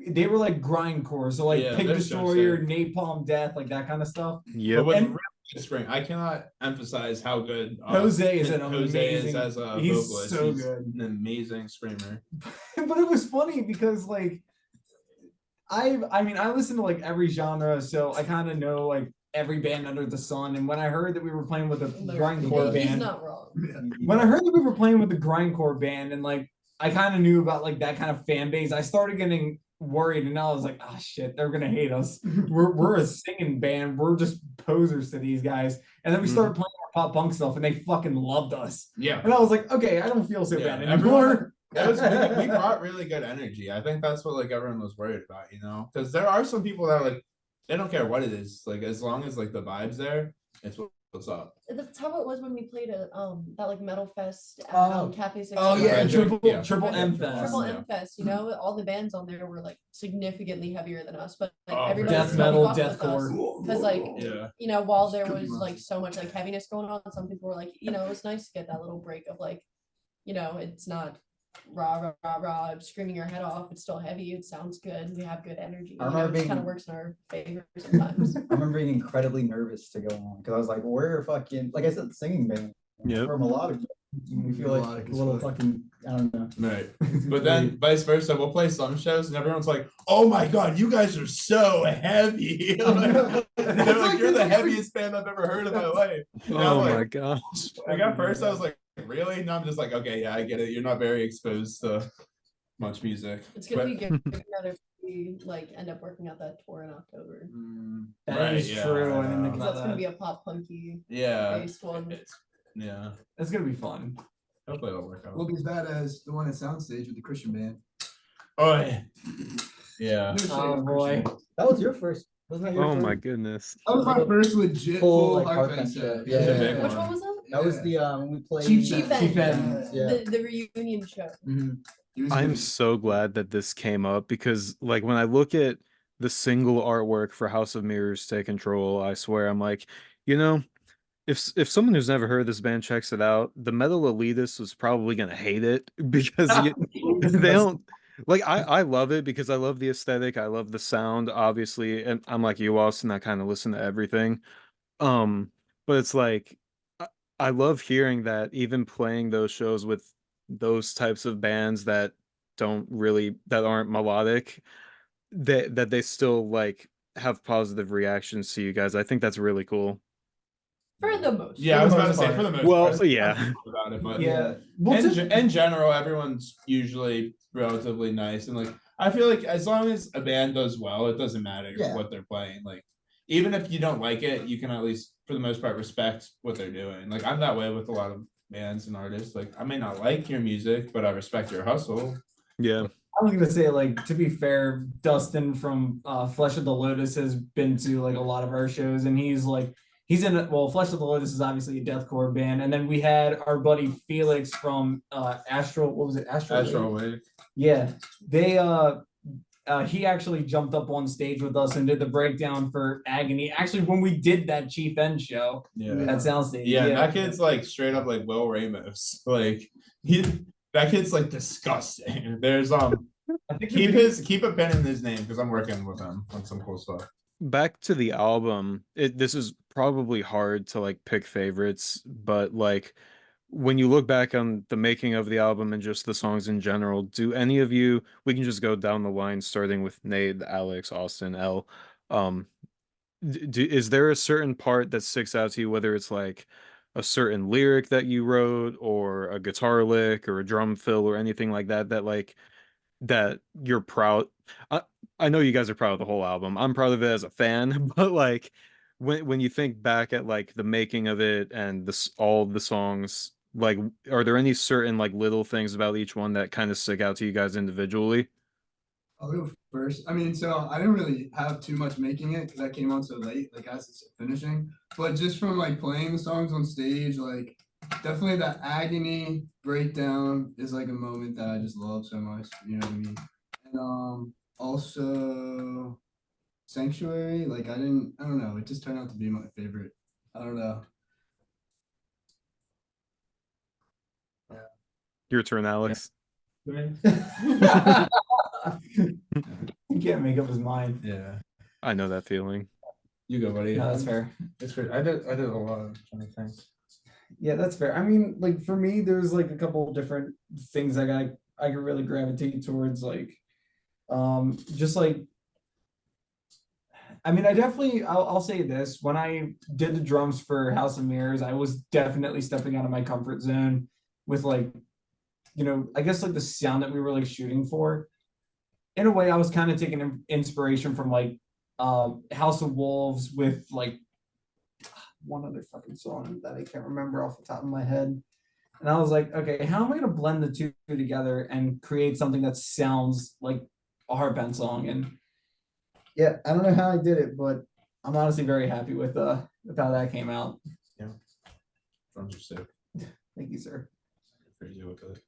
they were like grindcore, so like Yeah, Pig they're so Destroyer, sick. Napalm Death, like that kind of stuff. But Yep. with And- really good scream, I cannot emphasize how good Jose is an Jose is amazing- as a he's vocalist. so He's good. an amazing screamer. But it was funny because like I mean I listen to like every genre, so I kind of know like every band under the sun. And when I heard that we were playing with a grindcore He's band, not wrong. when I heard that we were playing with the grindcore band, and like I kind of knew about like that kind of fan base, I started getting worried, and now I was like, oh shit, they're gonna hate us. We're a singing band, we're just posers to these guys. And then we started playing our pop punk stuff, and they fucking loved us. Yeah. And I was like, okay, I don't feel so bad everyone- anymore. we brought really good energy. I think that's what like everyone was worried about, you know, because there are some people that like they don't care what it is, like as long as like the vibes there, it's what's up. That's how it was when we played at that like metal fest at Oh. Cafe 6. Oh yeah, Frederick, yeah. triple M Triple fest. Yeah. M Fest, you know, all the bands on there were like significantly heavier than us, but like Oh, everybody Death still metal, fucked with us. deathcore. Because like, Yeah. you know, while there Could be was wrong. like so much like heaviness going on, some people were like, you know, it was nice to get that little break of like, you know, it's not rah screaming your head off. It's still heavy. It sounds good. We have good energy. I You know, remember it kind of being- works in our favor sometimes. I remember being incredibly nervous to go on because I was like, we're a fucking, like I said, singing band. Yep. We're melodic. We feel like Melodic a as little fuck. fucking, I don't know. Right. But then vice versa, we'll play some shows and everyone's like, oh my god, you guys are so heavy. Like, they're like, you're the heaviest band I've ever heard in my life. And I'm Oh like, my gosh. like at first I was like, really? Now I'm just like, okay, yeah, I get it. You're not very exposed to much music. It's gonna be But- good if we like end up working out that tour in October. That is true. I didn't think Because about that's gonna that. be a pop punky Yeah. based one. Yeah. It's gonna be fun. Hopefully it'll work out. Will be as bad as the one at Soundstage with the Christian band. Oh yeah. Yeah. No shade Oh on boy. Christian. That was your first, wasn't that your Oh first? my goodness. That was my first legit Full, full like, Heartbent Heartbent set. show. Yeah. Which Yeah. one was that? That was the, when we played. Chief End. Chief End. Yeah. The reunion show. Mhm. He was I'm good. so glad that this came up because like when I look at the single artwork for House of Mirrors Take Control, I swear I'm like, you know, if someone who's never heard this band checks it out, the metal elitist was probably gonna hate it because they don't like I love it because I love the aesthetic, I love the sound, obviously, and I'm like you, Austin, I kind of listen to everything. But it's like I, I love hearing that even playing those shows with those types of bands that that aren't melodic, that they still like have positive reactions to you guys. I think that's really cool. For the most. Yeah, I was For the about to most say part. for the most Well, part. yeah. I'm not about it, but Yeah. Well, in general, everyone's usually relatively nice, and like I feel like as long as a band does well, it doesn't matter Yeah. what they're playing. Like even if you don't like it, you can at least for the most part respect what they're doing. Like I'm that way with a lot of bands and artists. Like I may not like your music, but I respect your hustle. Yeah. I was gonna say, like, to be fair, Dustin from Flesh of the Lotus has been to like a lot of our shows, and he's in Flesh of the Lotus is obviously a deathcore band, and then we had our buddy Felix from Astral. What was it? Astral Wave. Yeah, they he actually jumped up on stage with us and did the breakdown for Agony. Actually, when we did that Chief End show Yeah. at Soundstage. Yeah, that kid's like straight up like Will Ramos. Like that kid's like disgusting. There's I think keep a pen in his name because I'm working with him on some cool stuff. Back to the album, this is probably hard to like pick favorites, but like when you look back on the making of the album and just the songs in general, do any of you, we can just go down the line starting with Nate, Alex, Austin, L. Is there a certain part that sticks out to you, whether it's like a certain lyric that you wrote or a guitar lick or a drum fill or anything like that that you're proud? I know you guys are proud of the whole album. I'm proud of it as a fan, but like when you think back at like the making of it and all the songs, like are there any certain like little things about each one that kind of stick out to you guys individually? I'll go first. I mean, so I didn't really have too much making it because I came on so late, like as it's finishing. But just from like playing the songs on stage, like definitely that agony breakdown is like a moment that I just love so much. You know what I mean? And also Sanctuary, like I don't know, it just turned out to be my favorite. I don't know. Your turn, Alex. couldn't make up his mind. Yeah. I know that feeling. You go, buddy. No, that's fair. It's fair. I did a lot of funny things. Yeah, that's fair. I mean, like for me, there's like a couple of different things I could really gravitate towards, like just like I mean, I'll say this. When I did the drums for House of Mirrors, I was definitely stepping out of my comfort zone with like, I guess like the sound that we were like shooting for. In a way, I was kind of taking inspiration from like House of Wolves with like one other fucking song that I can't remember off the top of my head. And I was like, okay, how am I gonna blend the two together and create something that sounds like a Heartbent song? And yeah, I don't know how I did it, but I'm honestly very happy with how that came out. Yeah. Drums are sick. Thank you, sir. Crazy with it.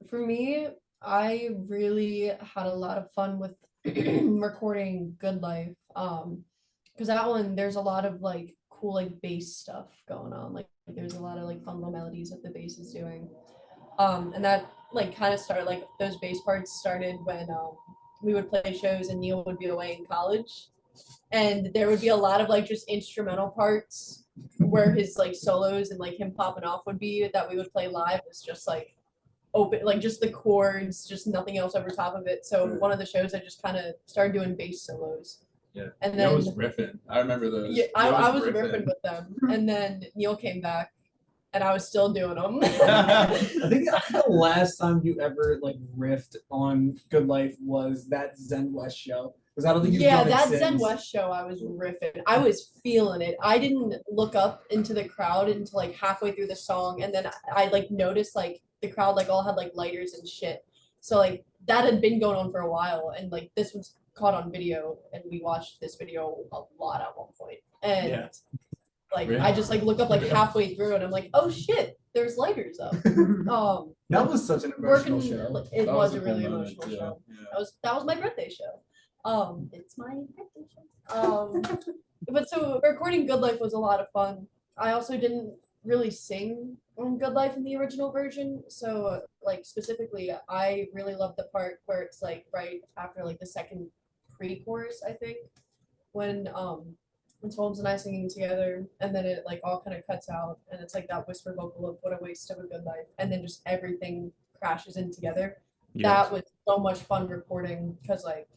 For me, I really had a lot of fun with recording Good Life. Because that one, there's a lot of like cool like bass stuff going on. Like there's a lot of like fun little melodies that the bass is doing. And that like kind of started like those bass parts started when we would play shows and Neil would be away in college. And there would be a lot of like just instrumental parts where his like solos and like him popping off would be that we would play live. It's just like open, like just the chords, just nothing else over top of it. So one of the shows I just kind of started doing bass solos. Yeah. And Neil then was riffing. I remember those. yeah, Neil I was riffing with them. And then Neil came back and I was still doing them. I think the last time you ever like riffed on Good Life was that Zen West show. Because I don't think you've Yeah, done it that since. Zen West show, I was riffing. I was feeling it. I didn't look up into the crowd until like halfway through the song, and then I like noticed like the crowd like all had like lighters and shit. So like that had been going on for a while, and like this was caught on video, and we watched this video a lot at one point. And Yeah. like Really? I just like look up like halfway through, and I'm like, oh shit, there's lighters up. That was such an emotional Working, show. it That was a cool really moment, emotional yeah, show. yeah. That was my birthday show. It's my birthday show. But so recording Good Life was a lot of fun. I also didn't really sing on Good Life in the original version, so like specifically, I really love the part where it's like right after like the second pre-chorus, I think, when Holmes and I singing together, and then it like all kind of cuts out, and it's like that whisper vocal of "What a waste of a good life," and then just everything crashes in together. Yes. That was so much fun recording because like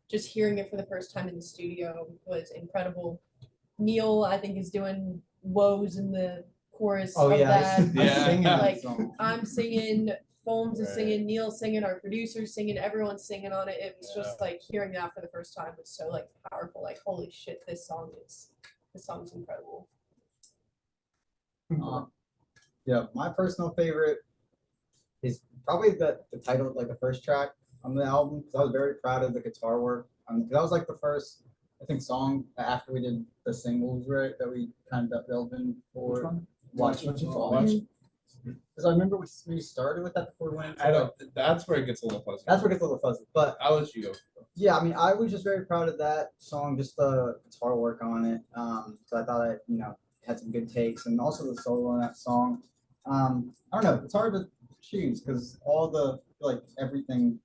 just hearing it for the first time in the studio was incredible. Neil, I think, is doing woes in the chorus Oh of yeah, that. Yeah. singing that Like song. I'm singing, Holmes is Right. singing, Neil's singing, our producer's singing, everyone's singing on it. It was just Yeah. like hearing that for the first time was so like powerful. Like holy shit, this song's incredible. Yeah, my personal favorite is probably the title of like the first track on the album because I was very proud of the guitar work. That was like the first, I think, song after we did the singles, right? That we kind of delved in for. Watch What You Fall. Watch. Because I remember we started with that before we went into, I like, don't. That's where it gets a little fuzzy. that's where it gets a little fuzzy. But I'll let you go. yeah, I mean, I was just very proud of that song, just the guitar work on it. So I thought it, had some good takes, and also the solo on that song. I don't know, it's hard to choose because like everything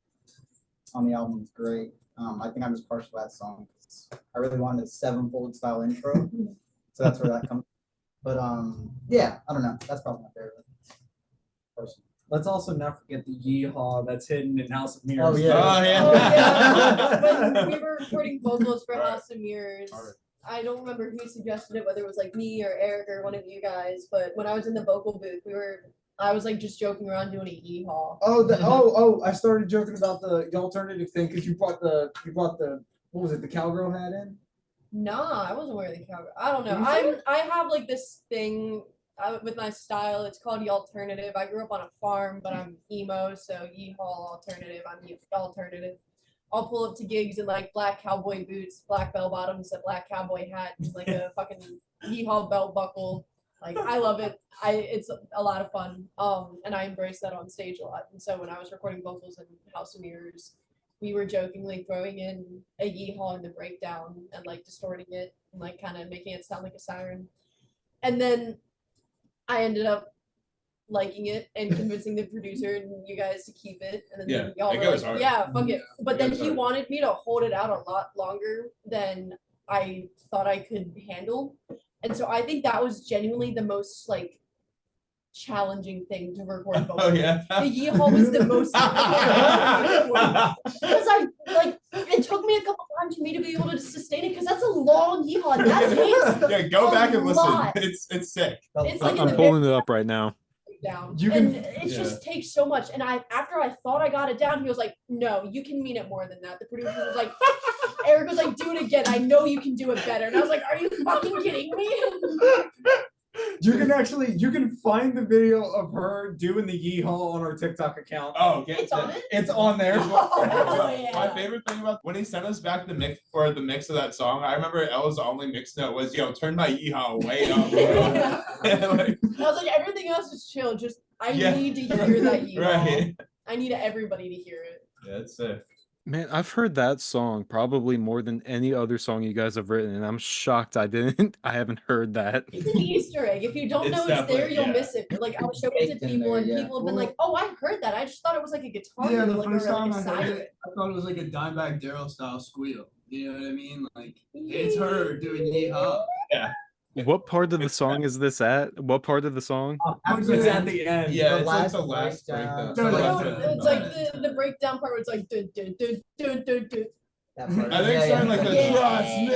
on the album is great. I think I'm just partial to that song. I really wanted a sevenfold style intro, so that's where that comes. But yeah, I don't know. That's probably my favorite. Personally. Let's also not forget the yeehaw that's hidden in House of Mirrors. Oh, yeah. Oh, yeah. Oh yeah. When we were recording vocals for Right. House of Mirrors, Alright. I don't remember who suggested it, whether it was like me or Eric or one of you guys, but when I was in the vocal booth, I was like just joking around doing a yeehaw. Oh, I started joking about the alternative thing because you brought the what was it, the cowgirl hat in? Nah, I wasn't wearing the cowgirl. I don't know. Did you I have like this thing with my style. It's called the alternative. I grew up on a farm, but I'm emo, so yeehaw alternative. I'm alternative. I'll pull up to gigs in like black cowboy boots, black bell bottoms, a black cowboy hat, and like a fucking yeehaw belt buckle. Like I love it. It's a lot of fun. And I embrace that on stage a lot. And so when I was recording vocals in House of Mirrors, we were jokingly throwing in a yeehaw in the breakdown and like distorting it and like kind of making it sound like a siren. And then I ended up liking it and convincing the producer and you guys to keep it. And then Yeah, y'all it were goes like, hard. yeah, fuck it. But It then goes he hard. wanted me to hold it out a lot longer than I thought I could handle. And so I think that was genuinely the most like challenging thing to record vocals. Oh yeah. The yeehaw was the most because I like it took me a couple times for me to be able to sustain it because that's a long yeehaw. And that takes Yeah, go a back and listen. lot. It's sick. It's like in I'm the pulling it up right now. down. You And can- it just takes so much. And after I thought I got it down, he was like, "No, you can mean it more than that." The producer was like, Eric was like, "Do it again. I know you can do it better." And I was like, "Are you fucking kidding me?" You can find the video of her doing the yeehaw on our TikTok account. Oh, get It's on it? It's on there. Oh, yeah. My favorite thing about when he sent us back the mix of that song, I remember Ella's only mix note was, "Yo, turn my yeehaw way up." Yeah. Like, I was like, everything else is chill. Just I Yeah. need to hear that yeehaw. right. I need everybody to hear it. Yeah, it's sick. Man, I've heard that song probably more than any other song you guys have written, and I'm shocked I didn't. I haven't heard that. It's an Easter egg. If you don't It's know it's there, definitely- you'll yeah. miss it. Like I'll show it baked to in people, there, and yeah. people have been like, "Oh, I heard that. I just thought it was like a guitar." Yeah, the like, first or, time like, I a heard side it, I thought it was like a Dimebag Darrell style squeal. You know what I mean? Like it's her doing yeehaw. What part of the song is this at? What part of the song? It's at the end. Yeah, The it's like last the last breakdown. breakdown. No, No, Yeah. it's like the breakdown part where it's like do do do do do do. That part. I think it's starting like the Yeah. trust me.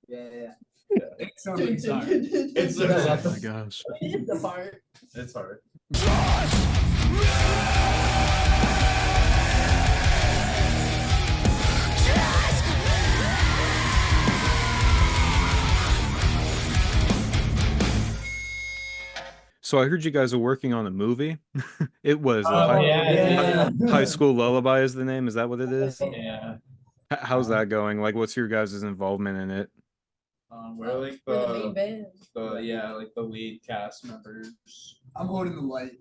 Yeah. Yeah. It's something sorry. It's the the- Oh my gosh. the part. It's hard. So I heard you guys are working on a movie. It was Oh, High, yeah. High School Lullaby is the name. Is that what it is? Yeah. How's that going? Like, what's your guys' involvement in it? We're like We're the main band. like the lead cast members. I'm holding the light.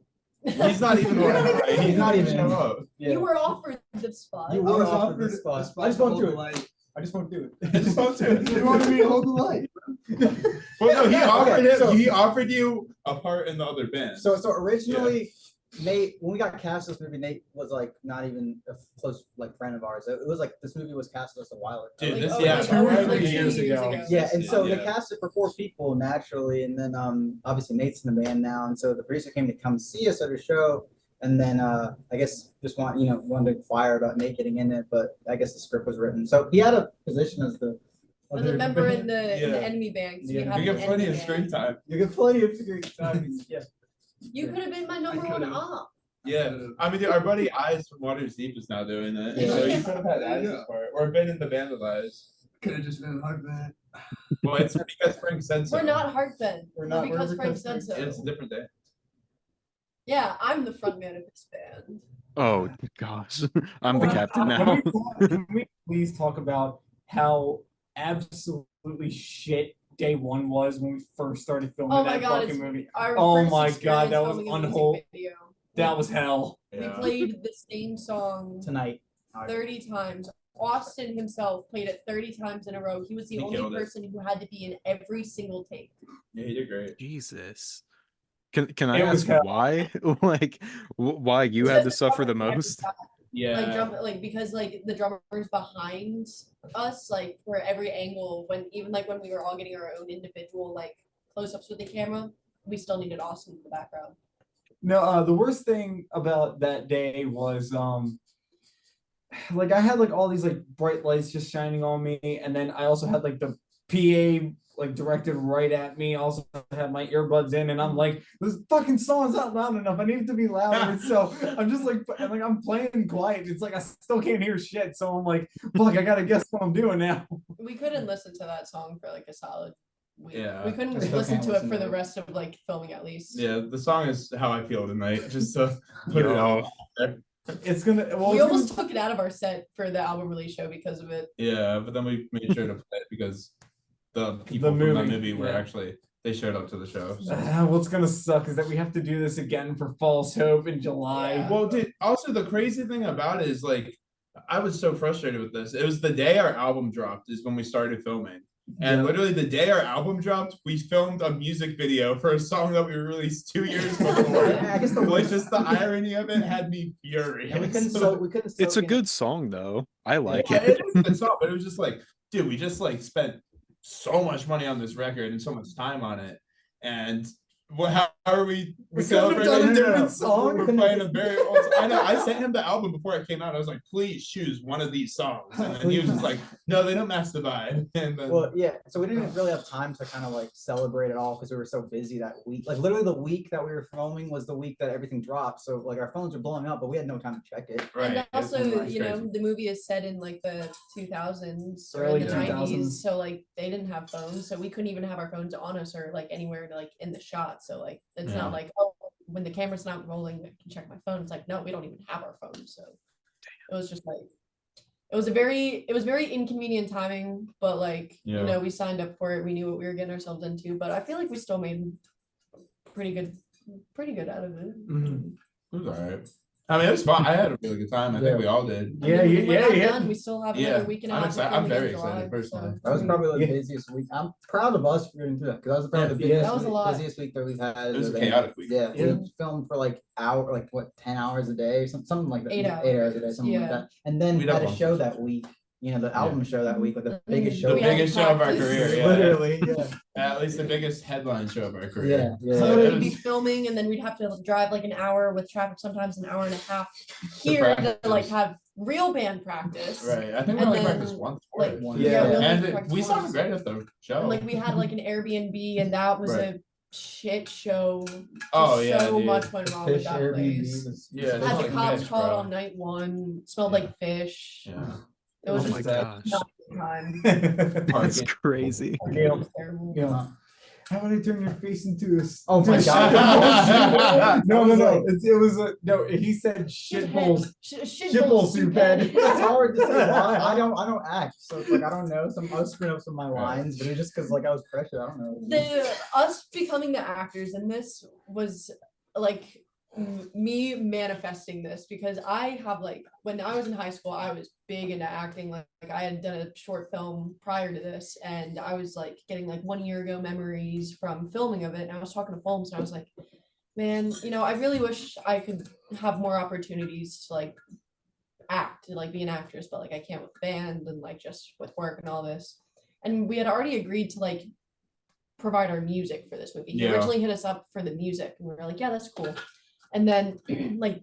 He's not even right. He's not even- show up. You were offered the spot. You I were was offered offered this spot. a I just won't to do hold it. the light. I just won't do it. I just want to. They wanted me to hold the light. Well, no, he Okay, offered it. so- He offered you a part in the other band. So originally, Nate, when we got cast this movie, Nate was like not even a close like friend of ours. It was like this movie was cast us a while ago. Dude, Like, this oh, yeah, like, two oh, or like 3 2 years ago. Yeah, and so they Yeah. cast it for 4 people naturally, and then obviously Nate's in the band now, and so the producer came to come see us at her show, and then I guess just wanted to inquire about Nate getting in it, but I guess the script was written, so he had a position as the As a member in the Yeah. enemy band. 'Cause we Yeah. have You an get plenty enemy of screen band. time. You get plenty of screen time. Yeah. You could have been my number one could've. op. Yeah, I mean, dude, our buddy Eyes from Water's Deep is now doing it, Yeah. so you could have had Eyes Yeah. as part, or been in the band with Eyes. Could have just been Heartbent. Well, it's because Frank said so. We're not Heartbent. We're We're not- because we're Frank because said so. Frank- It's a different day. Yeah, I'm the front man of this band. Oh gosh, I'm the Wow. captain Can now. we please talk about how absolutely shit day one was when we first started filming Oh my that god, fucking it's movie? our Oh first my God, experience that was filming a music unwhole- video. That was hell. We Yeah. played the same song Tonight. 30 times. Austin himself played it 30 times in a row. He was the He only killed it. person who had to be in every single take. Yeah, he did great. Jesus. Can I It was ask hell. why? Like, why you had to suffer the most? Yeah. Like because like the drummers behind us, like for every angle, when we were all getting our own individual like close-ups with the camera, we still needed Austin in the background. No, the worst thing about that day was like I had like all these like bright lights just shining on me, and then I also had like the PA like directed right at me. I also had my earbuds in, and I'm like, this fucking song's not loud enough. I need it to be louder. So I'm just like, I'm playing quiet. It's like I still can't hear shit. So I'm like, fuck, I gotta guess what I'm doing now. We couldn't listen to that song for like a solid week. Yeah. We couldn't I still listen can't to it listen for to the it. rest of like filming at least. Yeah, the song is how I feel tonight. Just to put it Yo. out. It's gonna. Well, We it's almost gonna- took it out of our set for the album release show because of it. Yeah, but then we made sure to play it because the people from movie, that movie were yeah. actually they showed up to the show. So. What's gonna suck is that we have to do this again for False Hope in July. Yeah. Well, dude, also the crazy thing about it is like I was so frustrated with this. It was the day our album dropped is when we started filming. And Yeah. literally the day our album dropped, we filmed a music video for a song that we released 2 years before. Yeah, I guess the Like, worst- just the irony of it had me furious. And we couldn't It's a soak in good song though. I like Yeah, it. it is a good song, but it was just like, dude, we just like spent so much money on this record and so much time on it. And how are we We couldn't have celebrating? done a different no. song. We're playing a very old I know. I sent him the album before it came out. I was like, please choose one of these songs. And then he was just like, no, they don't match the vibe. And then Well, yeah. So we didn't really have time to kind of like celebrate it all because we were so busy that week. Like literally the week that we were filming was the week that everything dropped. So like our phones were blowing up, but we had no time to check it. right. And it's also, crazy. you know, the movie is set in like the 2000s or Early the 2000s. 90s. So like they didn't have phones. So we couldn't even have our phones on us or like anywhere to, like in the shot. So like it's Yeah. not like, oh, when the camera's not rolling, I can check my phone. It's like, no, we don't even have our phones. So it was just like it was very inconvenient timing, but like, Yeah. you know, we signed up for it. We knew what we were getting ourselves into, but I feel like we still made pretty good out of it. Mhm. It was all right. I mean, it was fun. I had a really good time. I think we all did. Yeah, And yeah, when we're yeah, not yeah. done, we still have another Yeah, week and a I'm half. excited. before I'm we get very to excited July, personally. so- That was probably like the Yeah. busiest week. I'm proud of us for getting through that because that was probably the Yeah, biggest, that was a lot. busiest week that we've had. It was a with chaotic week. Yeah, Yeah. we filmed for like 10 hours a day, something like that. 8 8 hours a day, something like yeah. that. And then We'd had have a one show person. that week. You know, the album show that week, like the biggest Mm, show. The we had biggest show of our practice. career. Yeah. Literally, yeah. At least the biggest headline show of our career. Yeah, So it we'd be was- filming, and then we'd have to drive like an hour with traffic, sometimes an hour and a half here to like practice. have real band practice. Right. I think we And only then, practiced once for like, it. yeah, we only And practiced we once. sounded great at the show. And like we had like an Airbnb, and that was Right. a shit show. Oh, Just yeah, so dude. much went wrong with Fish that Airbnb place. was- Yeah, it Had was the like cops fish, called bro. on night one. Smelled Yeah. like fish. Yeah. It was Oh my just gosh. not a good time. That's Parking. crazy. It was terrible. Yeah. How about I turn your face into a Oh my into a God. shit bowl? No, no, I was no. like- It was a no. He said shit bowls. Shit bowl soup head. It's hard to say why. I don't act, so it's like I don't know. I was screwing up some of my lines, but it was just because like I was pressured. I don't know. The us becoming the actors in this was like me manifesting this because I have like when I was in high school I was big into acting like I had done a short film prior to this and I was like getting like 1 year ago memories from filming of it and I was talking to Holmes and I was like, man, you know, I really wish I could have more opportunities to like act to like be an actress, but like I can't with band and like just with work and all this. And we had already agreed to like provide our music for this movie. He Yeah. originally hit us up for the music and we were like, yeah, that's cool. And then like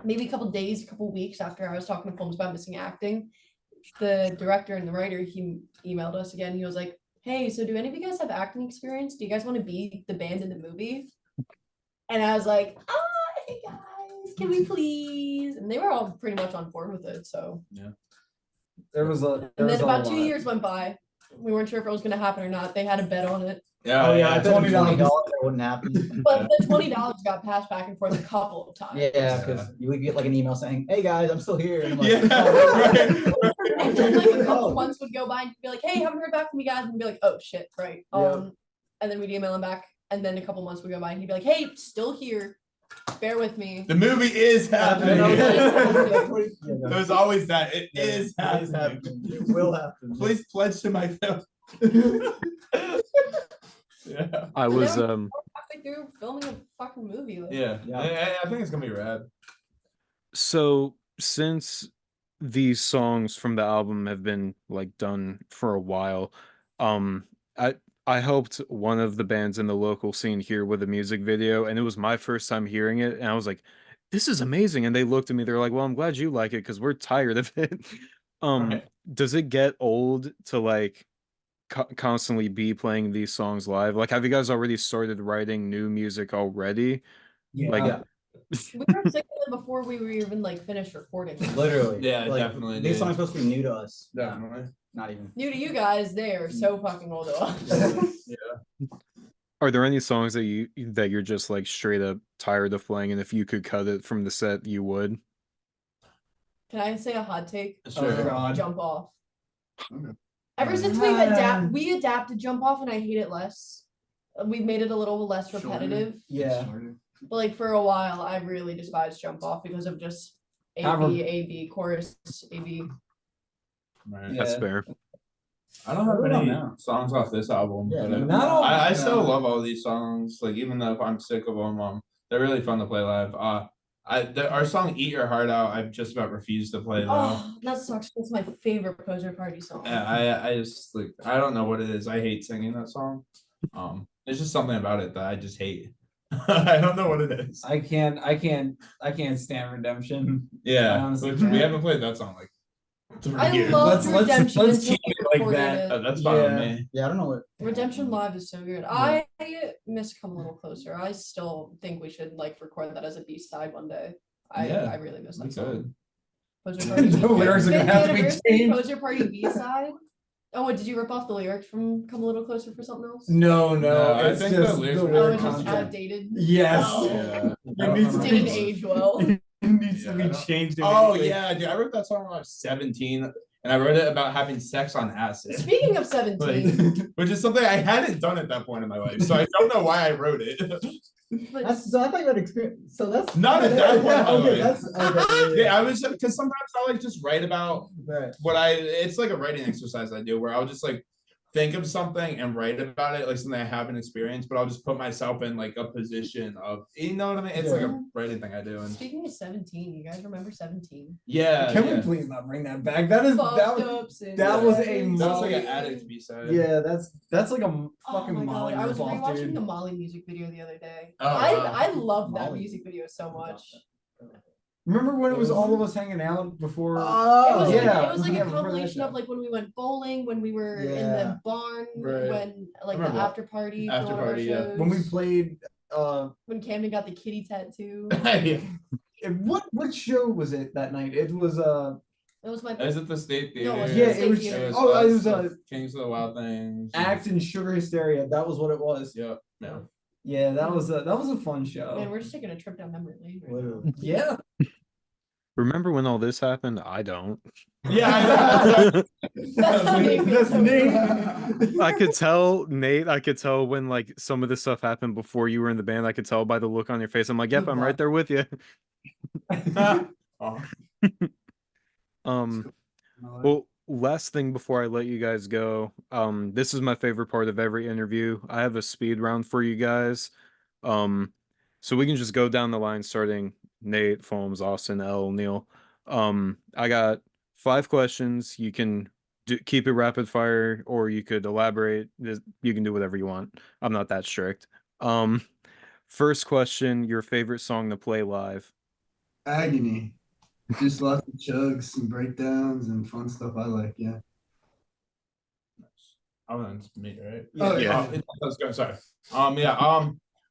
maybe a couple weeks after I was talking to Holmes about missing acting, the director and the writer, he emailed us again. He was like, hey, so do any of you guys have acting experience? Do you guys want to be the band in the movie? And I was like, hey guys, can we please? And they were all pretty much on board with it. So There was a. and then about 2 years went by. We weren't sure if it was going to happen or not. They had a bet on it. Yeah, Oh, yeah, I bet $20 $20 that wouldn't happen. But the $20 got passed back and forth a couple of times. Yeah, because you would get like an email saying, "Hey guys, I'm still here." And I'm like, Yeah, "Oh, right, And then like a couple months would go by and be like, hey, haven't heard back from you guys. And be like, oh shit, right. Yeah. And then we'd email him back. And then a couple months would go by and he'd be like, hey, still here. Bear with me. The movie is happening. Yeah, There's always that. It Yeah, is it is happening. happening. It will happen. Please pledge to my film. Yeah. I was Halfway through filming a fucking movie. Like, Yeah. Yeah. I think it's gonna be rad. so since these songs from the album have been like done for a while, um I helped one of the bands in the local scene here with a music video, and it was my first time hearing it, and I was like, this is amazing. And they looked at me, they're like, well, I'm glad you like it because we're tired of it. Right. Does it get old to like constantly be playing these songs live? Like, have you guys already started writing new music already? Yeah. Like, Yeah. We were sick of them before we were even like finished recording. Literally. Yeah, like, definitely, These dude. songs are supposed to be new to us. Definitely. Not even. New to you guys, they are so fucking old to us. are there any songs that you're just like straight up tired of playing, and if you could cut it from the set, you would? Can I say a hot take? Sure. Oh, God. Jump off. Okay. Ever since we adapted jump off and I hate it less. We've made it a little less Shorter. repetitive. Yeah. But like for a while I really despised jump off because of just Have a- A B chorus A B. Right. That's Yeah. fair. I don't have really don't any know. songs off this album, Yeah, but Not all. I still love all these songs. Like even though if I'm sick of them, they're really fun to play live. Our song "Eat Your Heart Out" I've just about refused to play though. Oh, that sucks. That's my favorite Poser Party song. I just like I don't know what it is. I hate singing that song. There's just something about it that I just hate. I don't know what it is. I can't stand Redemption. I Yeah, honestly we can't. haven't played that song like 3 I years. love Let's Redemption keep until it we like recorded that. it. That's fine Yeah. with me. Yeah, I don't know what. Redemption Live is so good. I miss Come a Little Closer. I still think we should like record that as a B-side one day. I really miss We that song. could. Poser Party. The lyrics are Fifth gonna have to be anniversary changed. Poser Party B-side. Oh, what, did you rip off the lyrics from Come a Little Closer for something else? No, No, I it's think the just lyrics the were Oh, lyric it's just content. outdated. Yes. Oh. Yeah. It needs to be Didn't age well. It needs to Yeah, I be don't- changed. Oh immediately. yeah, dude. I wrote that song when I was 17, and I wrote it about having sex on acid. Speaking of 17, Which is something I hadn't done at that point in my life, so I don't know why I wrote it. but So I thought you had experience. So that's Not at that point, by the Okay, way. that's okay. Yeah, I was because sometimes I'll like just write about Right. it's like a writing exercise I do where I'll just like think of something and write about it, like something I haven't experienced, but I'll just put myself in like a position of, you know what I mean? It's like a writing thing I do. And speaking of 17, you guys remember 17? yeah, Can yeah. we please not bring that back? That is Fucked that was up since that was a 17. That was like an Molly- addict B-side. yeah. That's like a Oh fucking my Molly God, I was ripoff, rewatching dude. the Molly music video the other day. Oh, wow. I love that Molly. music video so much. Remember when it was all of us hanging out before? Oh, yeah. It was like yeah, a before that compilation of show. like when we went bowling, when we were in Yeah. the barn, Right. when like the remember that. after party for After one of our party, yeah. shows. When we played when Camden got the kitty tattoo. Yeah. what show was it that night? It was That was my Is it the State Theater? No, it was Yeah, State it was Theater. it was Kings of the Wild Things. Act and Sugar Hysteria. That was what it was. Yep. Yeah. Yeah, that was a fun show. Man, we're just taking a trip down memory lane. Right now. Literally. Yeah. Remember when all this happened? I don't. Yeah, I know. That's how Nate feels. That's Nate. I could tell, Nate, I could tell when like some of this stuff happened before you were in the band. I could tell by the look on your face. I'm like, yep, I'm right there with you. Oh. Well, last thing before I let you guys go. This is my favorite part of every interview. I have a speed round for you guys. So we can just go down the line starting Nate, Foams, Austin, L, Neil. I got 5 questions. You can keep it rapid fire, or you could elaborate. You can do whatever you want. I'm not that strict. First question: your favorite song to play live? Agony. Just lots of chugs and breakdowns and fun stuff I like, yeah. Oh, that's me, right? Oh, yeah. Let's go. Sorry.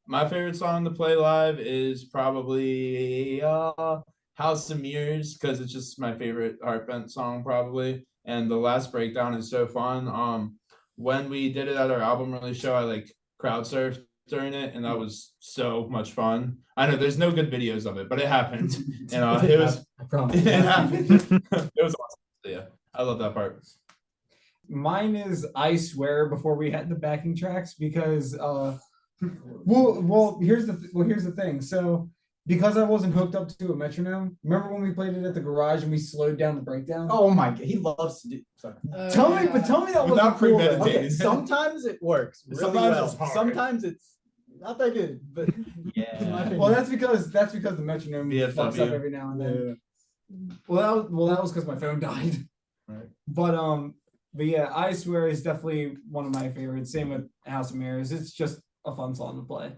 My favorite song to play live is probably House of Mirrors, because it's just my favorite Heartbent song probably. And the last breakdown is so fun. When we did it at our album release show, I like crowd surfed during it, and that was so much fun. I know there's no good videos of it, but it happened. You know, it was I promise. it happened. It was awesome. So, yeah, I love that part. Mine is I Swear before we had the backing tracks because well here's the thing. So because I wasn't hooked up to a metronome, remember when we played it at the garage and we slowed down the breakdown? Oh my God, he loves to do. Sorry. Tell me that Without wasn't cool. though. premeditating. Okay, sometimes it works really Sometimes well. it's hard. Sometimes it's not that good, but Yeah. Well, that's because the metronome fucks up VFW. every now and then. Well, that was because my phone died. Right. But yeah, I Swear is definitely one of my favorites. Same with House of Mirrors. It's just a fun song to play.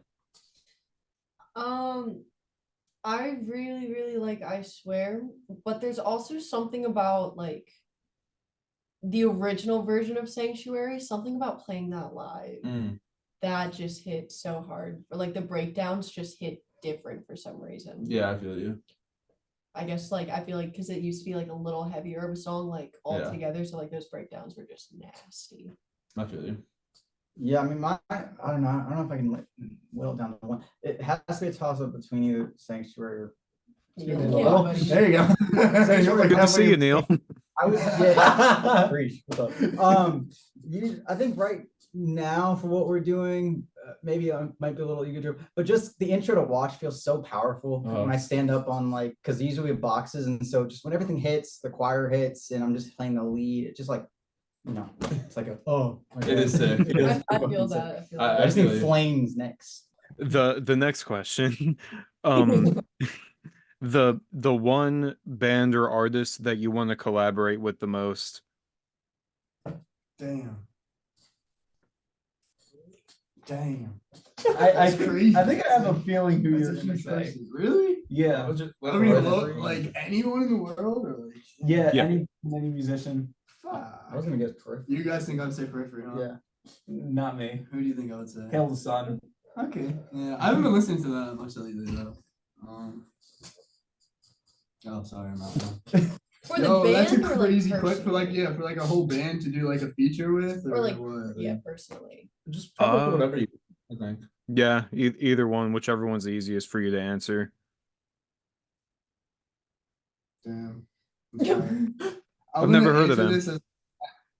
I really, really like I Swear, but there's also something about like the original version of Sanctuary, something about playing that live that just hit so hard. Or like the breakdowns just hit different for some reason. Yeah, I feel you. I guess like I feel like because it used to be like a little heavier of a song like all Yeah. together, so like those breakdowns were just nasty. I feel you. yeah, I mean, I don't know if I can whittle it down to one. It has to be a toss up between either Sanctuary or. Yeah, Well, buddy. there you go. You're like Good to see halfway- you, Neil. I was yeah. Preach. What's up? I think right now for what we're doing, maybe I might be a little ego trip, but just the intro to Watch feels so powerful Oh. when I stand up on like, because usually we have boxes, and so just when everything hits, the choir hits, and I'm just playing the lead, it just like No, it's like a oh. It is sick. It is I fucking feel sick. that. I feel I- I that. just feel need you. flames next. The next question. Um the one band or artist that you want to collaborate with the most. Damn. Damn. I That's crazy. think I have a feeling who That's you're a gonna huge say. question. Really? Yeah. I mean, like anyone in the world, or like. Yeah, Yeah. any musician. I was gonna guess Periphery. You guys think I'd say Periphery, huh? Yeah. Not me. Who do you think I would say? Hail the sun. Okay. Yeah, I haven't been listening to that much lately though. Oh, sorry, I'm out now. For the No, band that's a or, like, crazy for like personally? for like a whole band to do like a feature with, Or like, what? yeah, personally. Just probably Uh, whatever you I think. Yeah, either one, whichever one's the easiest for you to answer. Damn. I'm sorry. I've I'm never gonna heard of answer them. this as-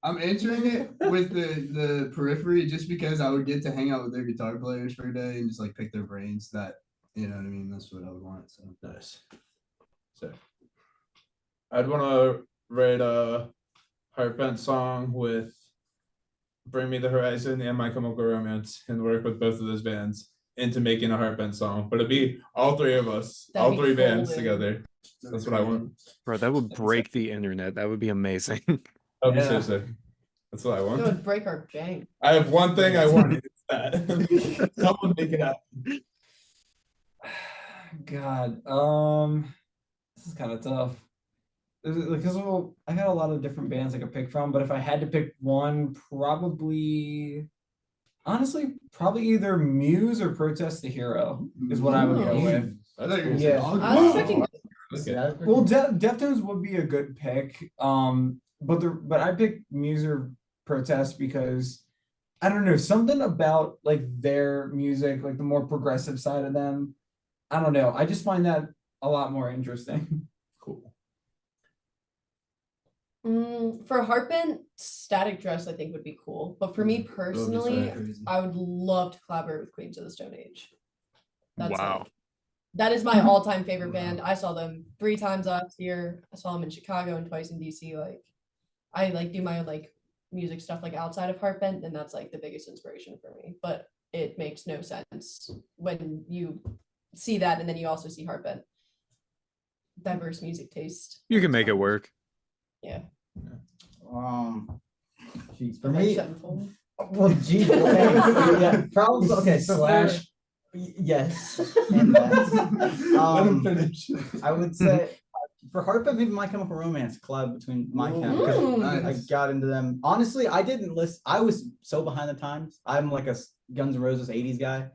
I'm answering it with the Periphery just because I would get to hang out with their guitar players for a day and just like pick their brains. That you know what I mean. That's what I would want. So Nice. So I'd want to write a Heartbent song with Bring Me the Horizon and My Chemical Romance and work with both of those bands into making a Heartbent song. But it'd be all three of us, That'd all be three bands golden. together. That's what I want. Bro, that would break the internet. That would be amazing. That'd be so Yeah. sick. That's what I That want. would break our bank. I have one thing I want. It's that. Someone make it happen. God, this is kind of tough. Because well, I got a lot of different bands I could pick from, but if I had to pick one, honestly, probably either Muse or Protest the Hero is what I would go Ooh. with. I thought you were gonna Yeah. say all I was thinking- Okay. Well, Deftones would be a good pick. But I picked Muse or Protest because I don't know, something about like their music, like the more progressive side of them. I don't know. I just find that a lot more interesting. Cool. For Heartbent, Static Dress I think would be cool. But for me That would be so personally, crazy. I would love to collaborate with Queens of the Stone Age. That's Wow. like- that is my all-time favorite band. I saw them 3 times last year. I saw them in Chicago and twice in DC. Like, I like do my own like music stuff like outside of Heartbent, and that's like the biggest inspiration for me. But it makes no sense when you see that and then you also see Heartbent. Diverse music taste. You can make it work. Yeah. Geez, for Avenged me, Sevenfold. well, geez, okay, yeah, problems. Okay, Slash. yes, and that. Let him finish. I would say for Heartbent, maybe My Chemical Romance collab between My Chem. because Ooh. I Nice. got into them. Honestly, I didn't listen. I was so behind the times. I'm like a Guns N' Roses '80s guy.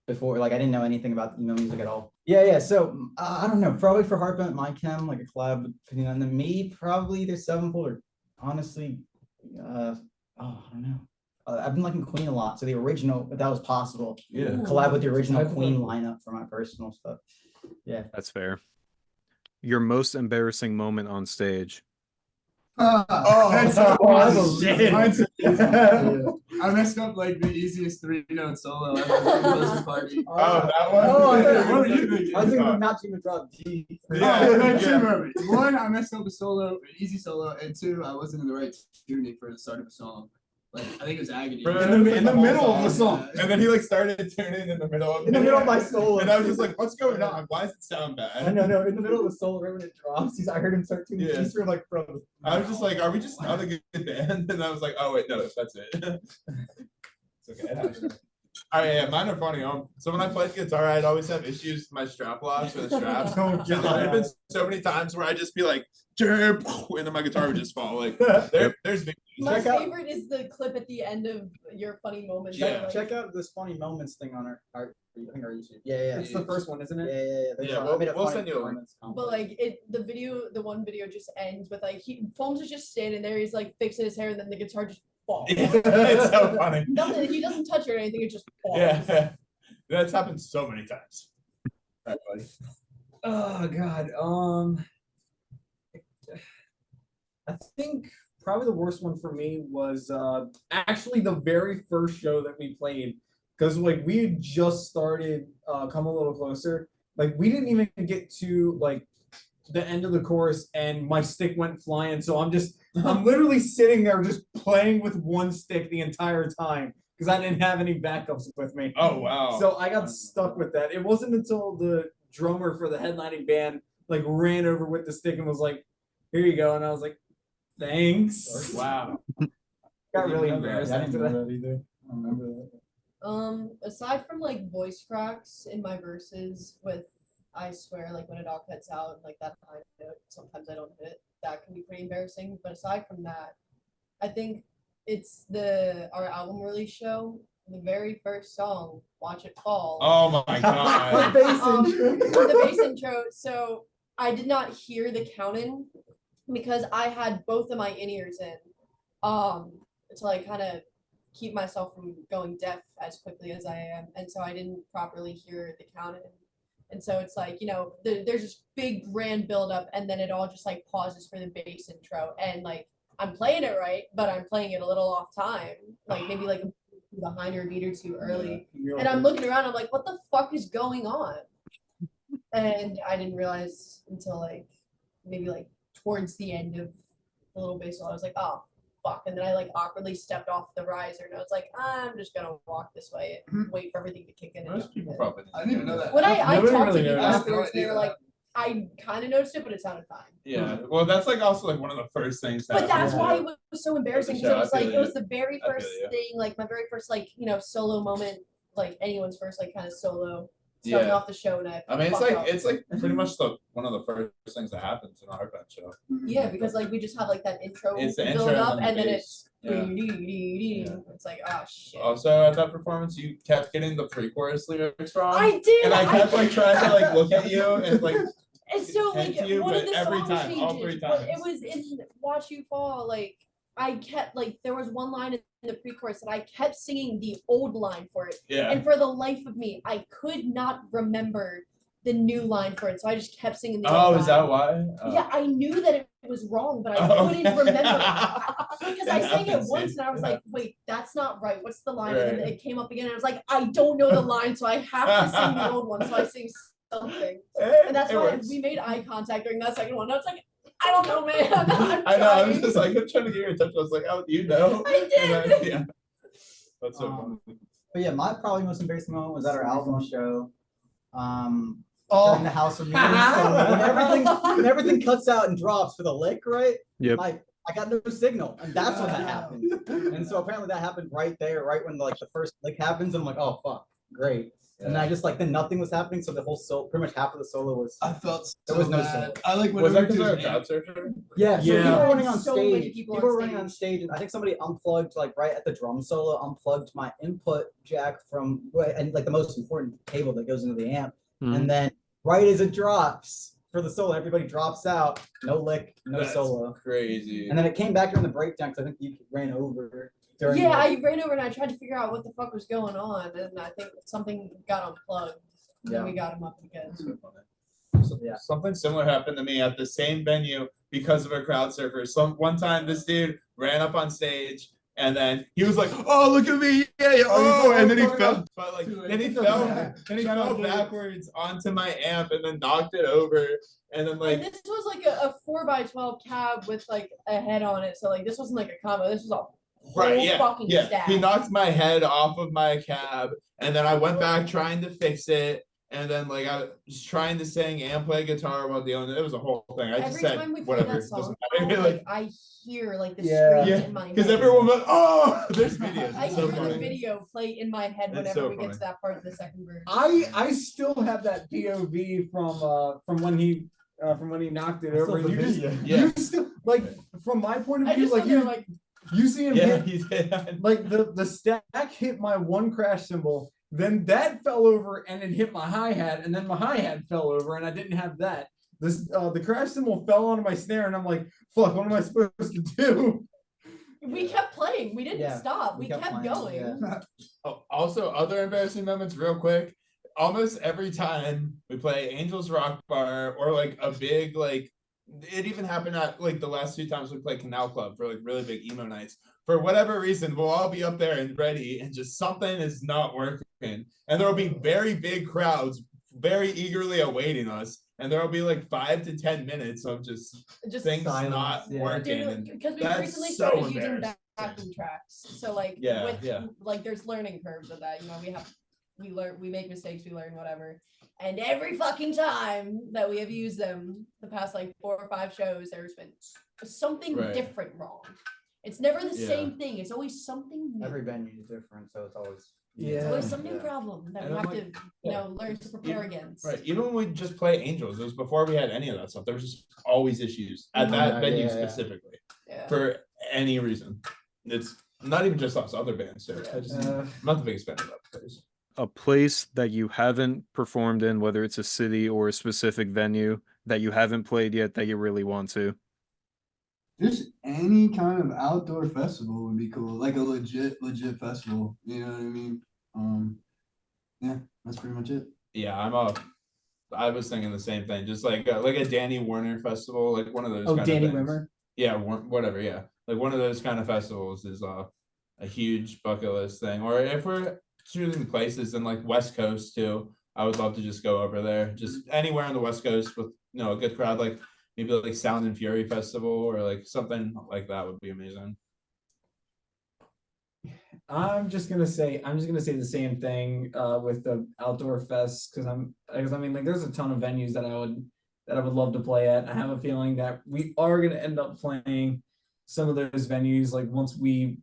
Before, like, I didn't know anything about emo music at all. Yeah. So I don't know. Probably for Heartbent, My Chem, like a collab between them and me. Probably either Sevenfold or honestly, I don't know. I've been liking Queen a lot, so the original, if that was possible, Yeah. collab with the original I've Queen loved lineup for my personal stuff. Yeah. That's fair. Your most embarrassing moment on stage. That's Oh, shit. Mine's- I messed up like the easiest 3-note solo ever at the Christmas party. Oh, that one? Oh, I thought- What were you thinking? I was thinking of not too much drug. Yeah, Yeah, yeah. movies. One, I messed up a solo, an easy solo, and 2, I wasn't in the right tuning for the start of a song. Like I think it was Agony. Bro, in the, in the middle of the song. And then he like started tuning in the middle of In the middle of my solo. And I was just like, what's going on? Why does it sound No, bad? no, in the middll of the solo, right when it drops, I heard him start tuning. Yeah. He's sort of like, bro. I was just like, are we just not a good band? And I was like, oh wait, no, that's it. It's okay. All right, yeah, mine are funny. So when I played guitar, I'd always have issues with my strap locks or the straps. Don't There's been so many times where I just be like, and then my guitar would just fall. Like there's videos. My Check out- favorite is the clip at the end of your funny moments. Yeah. like- Check out this funny moments thing on our I think our YouTube. Yeah. It's the first one, isn't Yeah, it? yeah. There's Yeah, I we'll- made a we'll funny send you a link. moments But compilation. like the one video just ends with like Holmes is just standing there, he's like fixing his hair, and then the guitar just falls. It's so funny. Nothing, he doesn't touch it or anything, it just falls. Yeah, that's happened so many times. All right, buddy. Oh God. I think probably the worst one for me was actually the very first show that we played, because like we had just started Come a Little Closer. Like we didn't even get to like the end of the chorus and my stick went flying. So I'm literally sitting there just playing with one stick the entire time because I didn't have any backups with me. Oh wow. So I got stuck with that. It wasn't until the drummer for the headlining band like ran over with the stick and was like, "Here you go," and I was like, "Thanks." Wow. Got really Yeah, I embarrassed didn't after know that. that either. I don't remember that. Aside from like voice cracks in my verses with I swear like when it all cuts out like that high note, sometimes I don't hit. That can be pretty embarrassing. But aside from that, I think it's our album release show. The very first song, "Watch It Fall." Oh my god. The bass intro. So I did not hear the count-in because I had both of my in-ears in. To like kind of keep myself from going deaf as quickly as I am, and so I didn't properly hear the count in. And so it's like, there's this big grand build up, and then it all just like pauses for the bass intro, and like I'm playing it right, but I'm playing it a little off time, like maybe like behind or a beat or two early, and I'm looking around, I'm like, what the fuck is going on? And I didn't realize until like maybe like towards the end of the little bass solo, I was like, oh fuck. And then I like awkwardly stepped off the riser and I was like, I'm just gonna walk this way and wait for everything to kick in. Most people probably. I didn't even know that. When I Nobody talked really to people noticed. afterwards, they were like, I kind of noticed it, but it sounded fine. Yeah. Well, that's like also like one of the first things. But that's Yeah. why it was so embarrassing because show, it was I like feel it was you. the very I feel first you. thing, like my very first like solo moment, like anyone's first like kind of solo starting Yeah. off the show, and I mean, fucked up. it's like pretty much one of the first things that happens in a Heartbent show. Yeah, because like we just have like that intro It's the build intro up, and and then then the it's bass. Yeah. it's like oh shit. Also, at that performance, you kept getting the pre-chorus lyrics wrong. I did. And I kept like trying to like look at you and like. And so like Thank you, one of but the every song time, all changes, three but it times. was in "Watch You Fall." Like I kept like there was one line in the pre-chorus that I kept singing the old line for it, Yeah. and for the life of me, I could not remember the new line for it, so I just kept singing the Oh, old is that line. why? Oh. Yeah, I knew that it was wrong, but I Oh, couldn't okay. remember because I It sang it happens, once dude. and I was Yeah. like, "Wait, that's not right. What's the line?" And then Right. it came up again, and I was like, "I don't know the line, so I have to sing the old one." So I sing something. And that's It why works. we made eye contact during that second one. I was like, I don't know, man. I'm I know. I was trying. just like, I'm trying to get your attention. I was like, oh, you know? I And did. then, yeah. That's so funny. But yeah, my probably most embarrassing moment was at our album show. During Oh, the house of meetings. So when everything cuts out and drops for the lick, right? Yep. I got no signal, and that's when that happened. And so apparently that happened right there, right when like the first lick happens. I'm like, oh fuck, great. And I just like then nothing was happening, so the whole solo, pretty much half of the solo was. I felt There so was no bad. solo. I like Was that whenever because we of do a crowd surfer? Yeah, so Yeah. people were running on So many stage. people People on were running on stage, and I think somebody unplugged like right at the drum solo, unplugged my input jack from and like the most important cable that goes into the amp. Mhm. And then right as it drops for the solo, everybody drops out, no lick, no That's solo. crazy. And then it came back during the breakdown because I think you ran over during Yeah, the- I ran over and I tried to figure out what the fuck was going on, and I think something got unplugged. And then we got him up again. That's so funny. Yeah. Something similar happened to me at the same venue because of a crowd surfer. One time this dude ran up on stage and then he was like, "Oh, look at me, yeah, oh!" And then he fell, but like then he fell backwards onto my amp and then knocked it over, and then like And this was like a 4x12 cab with like a head on it, so like this wasn't like a combo. This was a right, whole yeah, fucking yeah. stack. He knocked my head off of my cab, and then I went back trying to fix it. And then, like, I was trying to sing and play guitar while dealing. It was a whole thing. I just Every said, time we play whatever, that it song, doesn't now, matter. like I hear like the Yeah. screams Yeah, in my head. because everyone was, oh, there's videos. I It's so hear the funny. video play in my head It's whenever so we get funny. to that part of the second verse. I still have that POV from when he knocked it over. And you just Yeah. you still like from my point I of view, just like stood there like you see him Yeah, hit he did. like the stack hit my one crash cymbal, then that fell over and it hit my hi-hat, and then my hi-hat fell over and I didn't have that. The crash cymbal fell onto my snare and I'm like, fuck, what am I supposed to do? we kept playing. We didn't Yeah, stop. we We kept kept playing, going. yeah. Oh, also, other embarrassing moments, real quick. Almost every time we play Angels Rock Bar or like a big like, it even happened at like the last 2 times we played Canal Club for like really big emo nights. For whatever reason, we'll all be up there and ready, and just something is not working, and there will be very big crowds very eagerly awaiting us. and there'll be like 5 to 10 minutes of just things silence, not yeah. working. And Because we that's recently so started using embarrassing. backing tracks. So like Yeah, with yeah. like there's learning curves with that. You know, we learn, we make mistakes, we learn whatever. And every fucking time that we have used them, the past like 4 or 5 shows, there's been something Right. different wrong. It's never the Yeah. same thing. It's always something new. Every venue is different, so it's always It's always some new Yeah. problem that And we I'm have like, to, you know, learn to prepare even- against. Right. Even when we just play Angels, it was before we had any of that stuff. There was just always issues at that venue specifically Yeah. for any reason. It's not even just us, other bands too. I just, I'm not the biggest fan of that place. A place that you haven't performed in, whether it's a city or a specific venue that you haven't played yet that you really want to. Just any kind of outdoor festival would be cool, like a legit festival. You know what I mean? Yeah, that's pretty much it. Yeah, I was thinking the same thing. Just like a Danny Warner festival, like one of those. Oh, kind Danny of things. Wimmer. Yeah, whatever. Yeah, like one of those kind of festivals is a huge bucket list thing. Or if we're choosing places, then like West Coast too. I would love to just go over there, just anywhere on the West Coast with a good crowd, like maybe like Sound and Fury Festival or like something like that would be amazing. I'm just gonna say the same thing with the outdoor fests because I mean like there's a ton of venues that I would love to play at. I have a feeling that we are gonna end up playing some of those venues like once we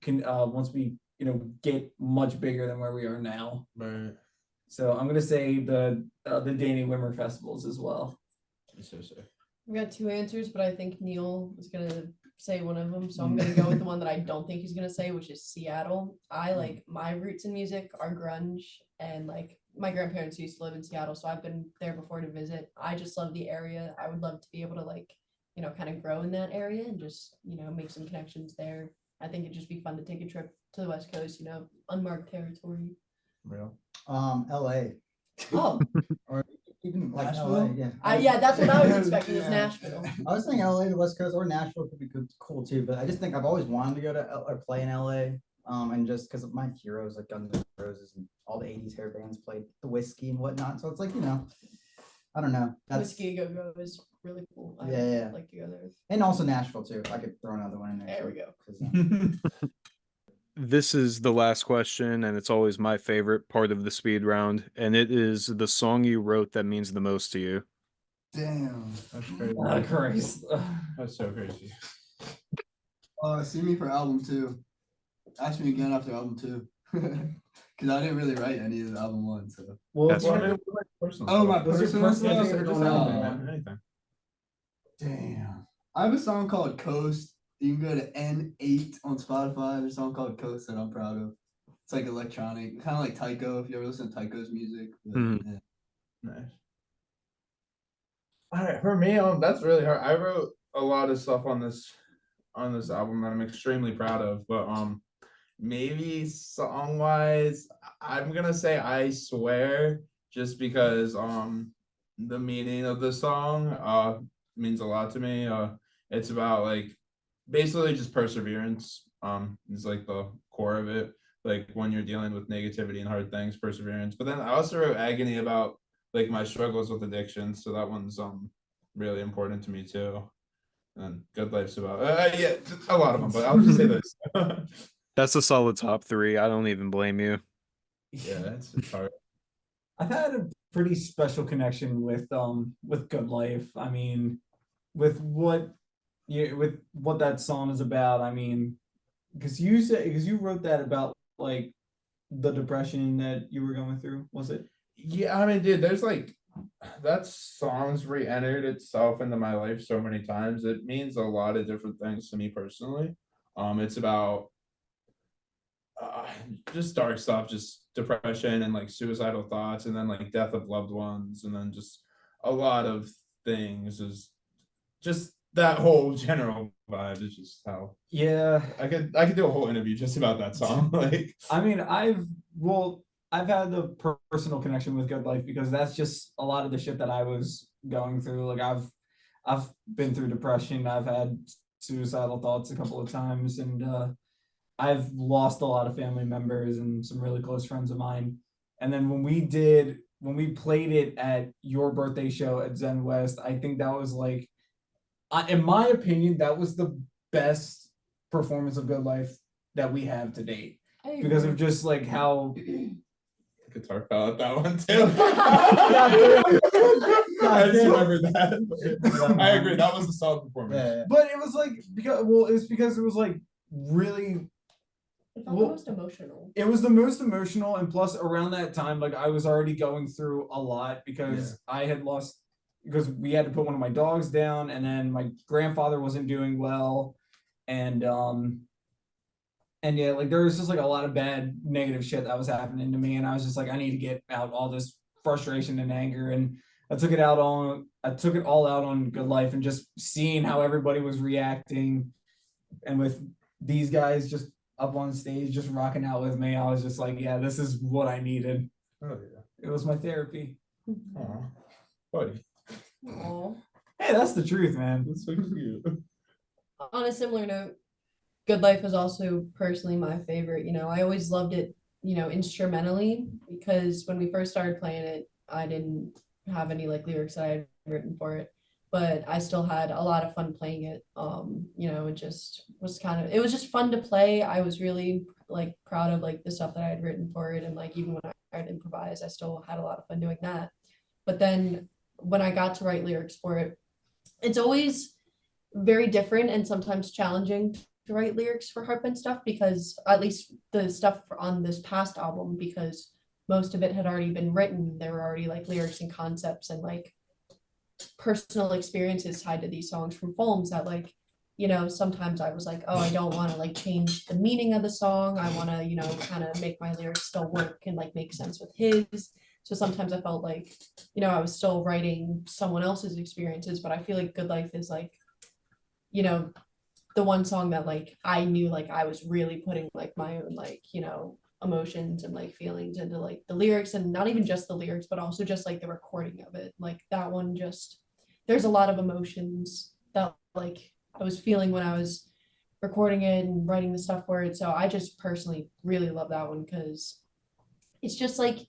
get much bigger than where we are now. Right. So I'm gonna say the Danny Wimmer festivals as well. So. We got 2 answers, but I think Neil is gonna say one of them, so I'm gonna go with the one that I don't think he's gonna say, which is Seattle. I like my roots in music are grunge, and like my grandparents used to live in Seattle, so I've been there before to visit. I just love the area. I would love to be able to like, kind of grow in that area and just, make some connections there. I think it'd just be fun to take a trip to the West Coast, unmarked territory. Real. LA. Oh, Or even like Nashville? LA, yeah. yeah, that's what I was expecting is Yeah. Nashville. I was thinking LA, the West Coast, or Nashville could be cool too. But I just think I've always wanted to go to or play in LA. And just because of my heroes like Guns N' Roses and all the '80s hair bands played the Whiskey and whatnot. So it's like I don't know. That's Whiskey Go Go is really cool. I Yeah. would like to go there. and also Nashville too. I could throw another one in there. There we too, go. 'cause, This is the last question, and it's always my favorite part of the speed round, and it is the song you wrote that means the most to you. Damn. That's crazy. Oh, Christ. That's so crazy. See me for album 2. Ask me again after album 2. Because I didn't really write any of the album 1. So. Well, That's if fair. you- Oh, my Those are personal personal stuff? favorite Anything. Damn. I have a song called Coast. You can go to N8 on Spotify. There's a song called Coast that I'm proud of. It's like electronic, kind of like Tycho, if you ever listen to Tycho's music. But, Mhm. yeah. Nice. All right, for me, that's really hard. I wrote a lot of stuff on this album that I'm extremely proud of, but maybe song wise, I'm gonna say I Swear, just because the meaning of the song means a lot to me. It's about like basically just perseverance. Is like the core of it. Like when you're dealing with negativity and hard things, perseverance. But then I also wrote Agony about like my struggles with addiction, so that one's really important to me too. And Good Life's about yeah, a lot of them, but I'll just say this. That's a solid top 3. I don't even blame you. Yeah, it's hard. I've had a pretty special connection with Good Life. I mean, with what that song is about. I mean, because you wrote that about like the depression that you were going through, was it? Yeah, I mean, dude, there's like that song's re-entered itself into my life so many times. It means a lot of different things to me personally. It's about just dark stuff, just depression and like suicidal thoughts, and then like death of loved ones, and then just a lot of things. Is just that whole general vibe is just how Yeah. I could do a whole interview just about that song. Like, I mean, I've had the personal connection with Good Life because that's just a lot of the shit that I was going through. Like I've been through depression. I've had suicidal thoughts a couple of times, and I've lost a lot of family members and some really close friends of mine. And then when we did when we played it at your birthday show at Zen West, I think that was like, in my opinion, that was the best performance of Good Life that we have to date I because agree. of just like how. Guitar fell at that one too. I just remember that. I agree. That was a solid performance. Yeah. But it was like because it was like really. It felt Well, the most emotional. It was the most emotional, and plus around that time, like I was already going through a lot because I had lost because we had to put one of my dogs down, and then my grandfather wasn't doing well, and yeah, like there was just like a lot of bad negative shit that was happening to me, and I was just like, I need to get out all this frustration and anger, and I took it all out on Good Life, and just seeing how everybody was reacting, and with these guys just up on stage, just rocking out with me, I was just like, yeah, this is what I needed. Oh yeah. It was my therapy. Aw, buddy. Aw. Hey, that's the truth, man. That's so cute. On a similar note, Good Life is also personally my favorite. You know, I always loved it, you know, instrumentally because when we first started playing it, I didn't have any like lyrics that I had written for it, but I still had a lot of fun playing it. You know, it just was it was just fun to play. I was really like proud of like the stuff that I had written for it, and like even when I had improvised, I still had a lot of fun doing that. But then when I got to write lyrics for it, it's always very different and sometimes challenging to write lyrics for Heartbent stuff because at least the stuff on this past album, because most of it had already been written, there were already like lyrics and concepts and like personal experiences tied to these songs from Folms that like, you know, sometimes I was like, oh, I don't want to like change the meaning of the song. I want to, you know, kind of make my lyrics still work and like make sense with his. So sometimes I felt like, you know, I was still writing someone else's experiences, but I feel like Good Life is like, you know, the one song that like I knew like I was really putting like my own like, you know, emotions and like feelings into like the lyrics, and not even just the lyrics, but also just like the recording of it. Like that one just, there's a lot of emotions that like I was feeling when I was recording it and writing the stuff for it. So I just personally really love that one because it's just like,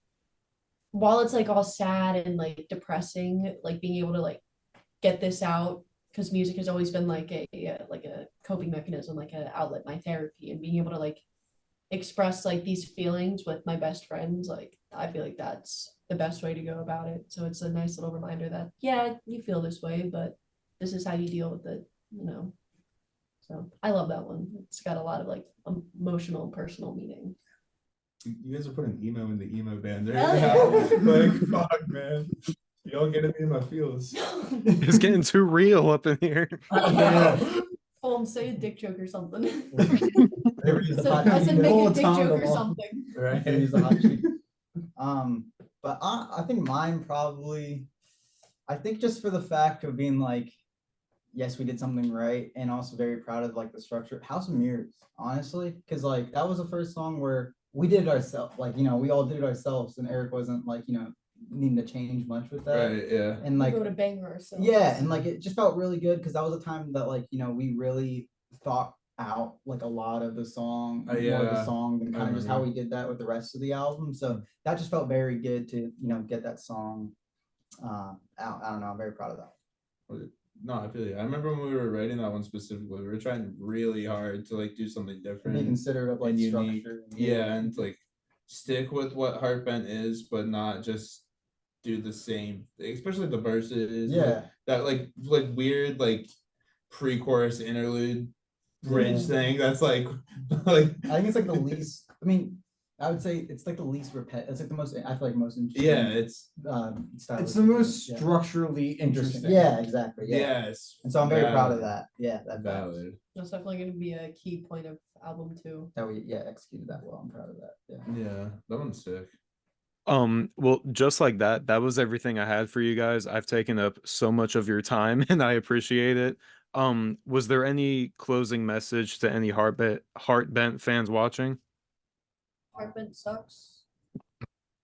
while it's like all sad and like depressing, like being able to like get this out, because music has always been like a coping mechanism, like an outlet, my therapy, and being able to like express like these feelings with my best friends, like I feel like that's the best way to go about it. So it's a nice little reminder that yeah, you feel this way, but this is how you deal with it, you know. So I love that one. It's got a lot of like emotional and personal meaning. You guys are putting emo in the emo band. Hell yeah. Like, fuck, man. Y'all getting me in my feels. It's getting too real up in here. Folms, say a dick joke or something. I said make a dick joke or something. Right. But I think mine probably, I think just for the fact of being like, yes, we did something right, and also very proud of like the structure. House of Mirrors, honestly, because like that was the first song where we did it ourselves. Like, you know, we all did it ourselves, and Eric wasn't like, you know, needing to change much with that. Right, yeah. And like, We wrote a banger ourselves. yeah, and like it just felt really good because that was a time that like, you know, we really thought out like a lot of the song, more of yeah. the song than kind of just how we did that with the rest of the album. So that just felt very good to, you know, get that song out. I don't know. I'm very proud of that. No, I feel you. I remember when we were writing that one specifically, we were trying really hard to like do something different. Be considerate of like and unique. structure. Yeah, and like stick with what Heartbent is, but not just do the same, especially the verses. Yeah. That like weird like pre-chorus interlude bridge thing. That's like I think it's like the least. I mean, I would say it's like the least It's like the most. I feel like most interesting. Yeah, it's It's the most structurally interesting. Yeah, exactly. Yeah. Yes. And so I'm very proud of valid. that. Yeah, that Valid. That's definitely going to be a key point of album 2. that we executed that well. I'm proud of that. Yeah. Yeah, that one's sick. Well, just like that, that was everything I had for you guys. I've taken up so much of your time and I appreciate it. Was there any closing message to any Heartbent fans watching? Heartbent sucks.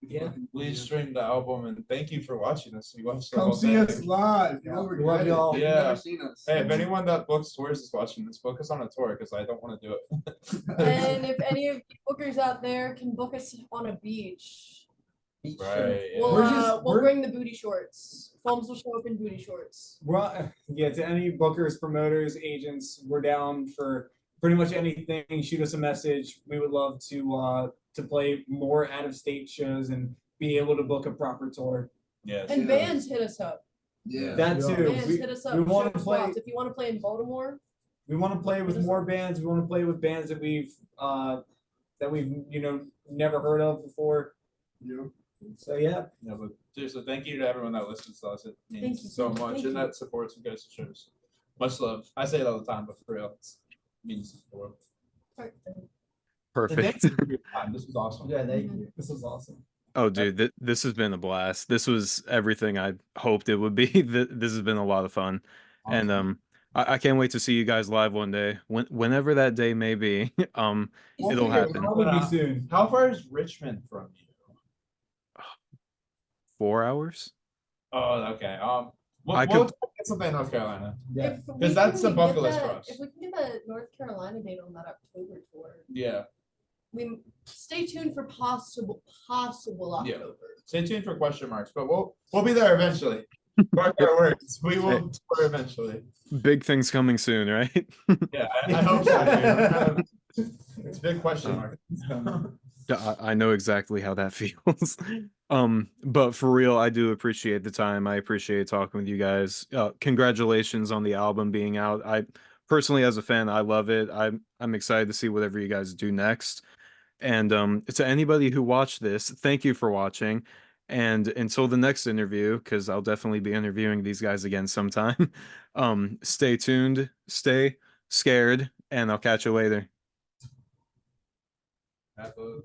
Yeah, please stream the album and thank you for watching us. We watched the Come whole see thing. us live. You know, We we're love good. y'all. You've Yeah. never seen us. Hey, if anyone that books tours is watching this, book us on a tour because I don't want to do it. And if any of you bookers out there can book us on a beach, Beach Right. shirt. Yeah. We'll we'll we're- bring the booty shorts. Foams will show up in booty shorts. Well, yeah, to any bookers, promoters, agents, we're down for pretty much anything. Shoot us a message. We would love to play more out of state shows and be able to book a proper tour. Yes. And Yeah. bands hit us up. Yeah. That Yeah. too. Bands hit us up. we show wanna us play- spots. If you want to play in Baltimore, We want to play with What is more it? bands. We want to play with bands that we've never heard of before. Yeah. So yeah, Yeah, but seriously, thank you to everyone that listens to us. It Thank means you, so thank you, much, thank and you. that supports and goes to shows. Much love. I say it all the time, but for real, it means the world. Alright, then. And Perfect. thank you for your time. This was awesome. Yeah, thank you. this was awesome. Oh, dude, this has been a blast. This was everything I hoped it would be. This has been a lot of fun, and I can't wait to see you guys live one day, whenever that day may be. We'll It'll figure it happen. Probably be soon. How far is Richmond from you? 4 hours? Oh, okay. We'll, I we'll could- get something in North Carolina. Yeah. If we 'Cause that's can the bucket get list for that- us. If we can get that North Carolina date on that October tour, Yeah. we stay tuned for possible Yeah. October. Stay tuned for question marks, but we'll be there eventually. Mark our words. We will tour eventually. Big things coming soon, right? Yeah, I hope so. Dude. It's a big question mark. Yeah, I know exactly how that feels. But for real, I do appreciate the time. I appreciate talking with you guys. Congratulations on the album being out. I personally, as a fan, I love it. I'm excited to see whatever you guys do next. And to anybody who watched this, thank you for watching. And until the next interview, because I'll definitely be interviewing these guys again sometime. Stay tuned, stay scared, and I'll catch you later. Have a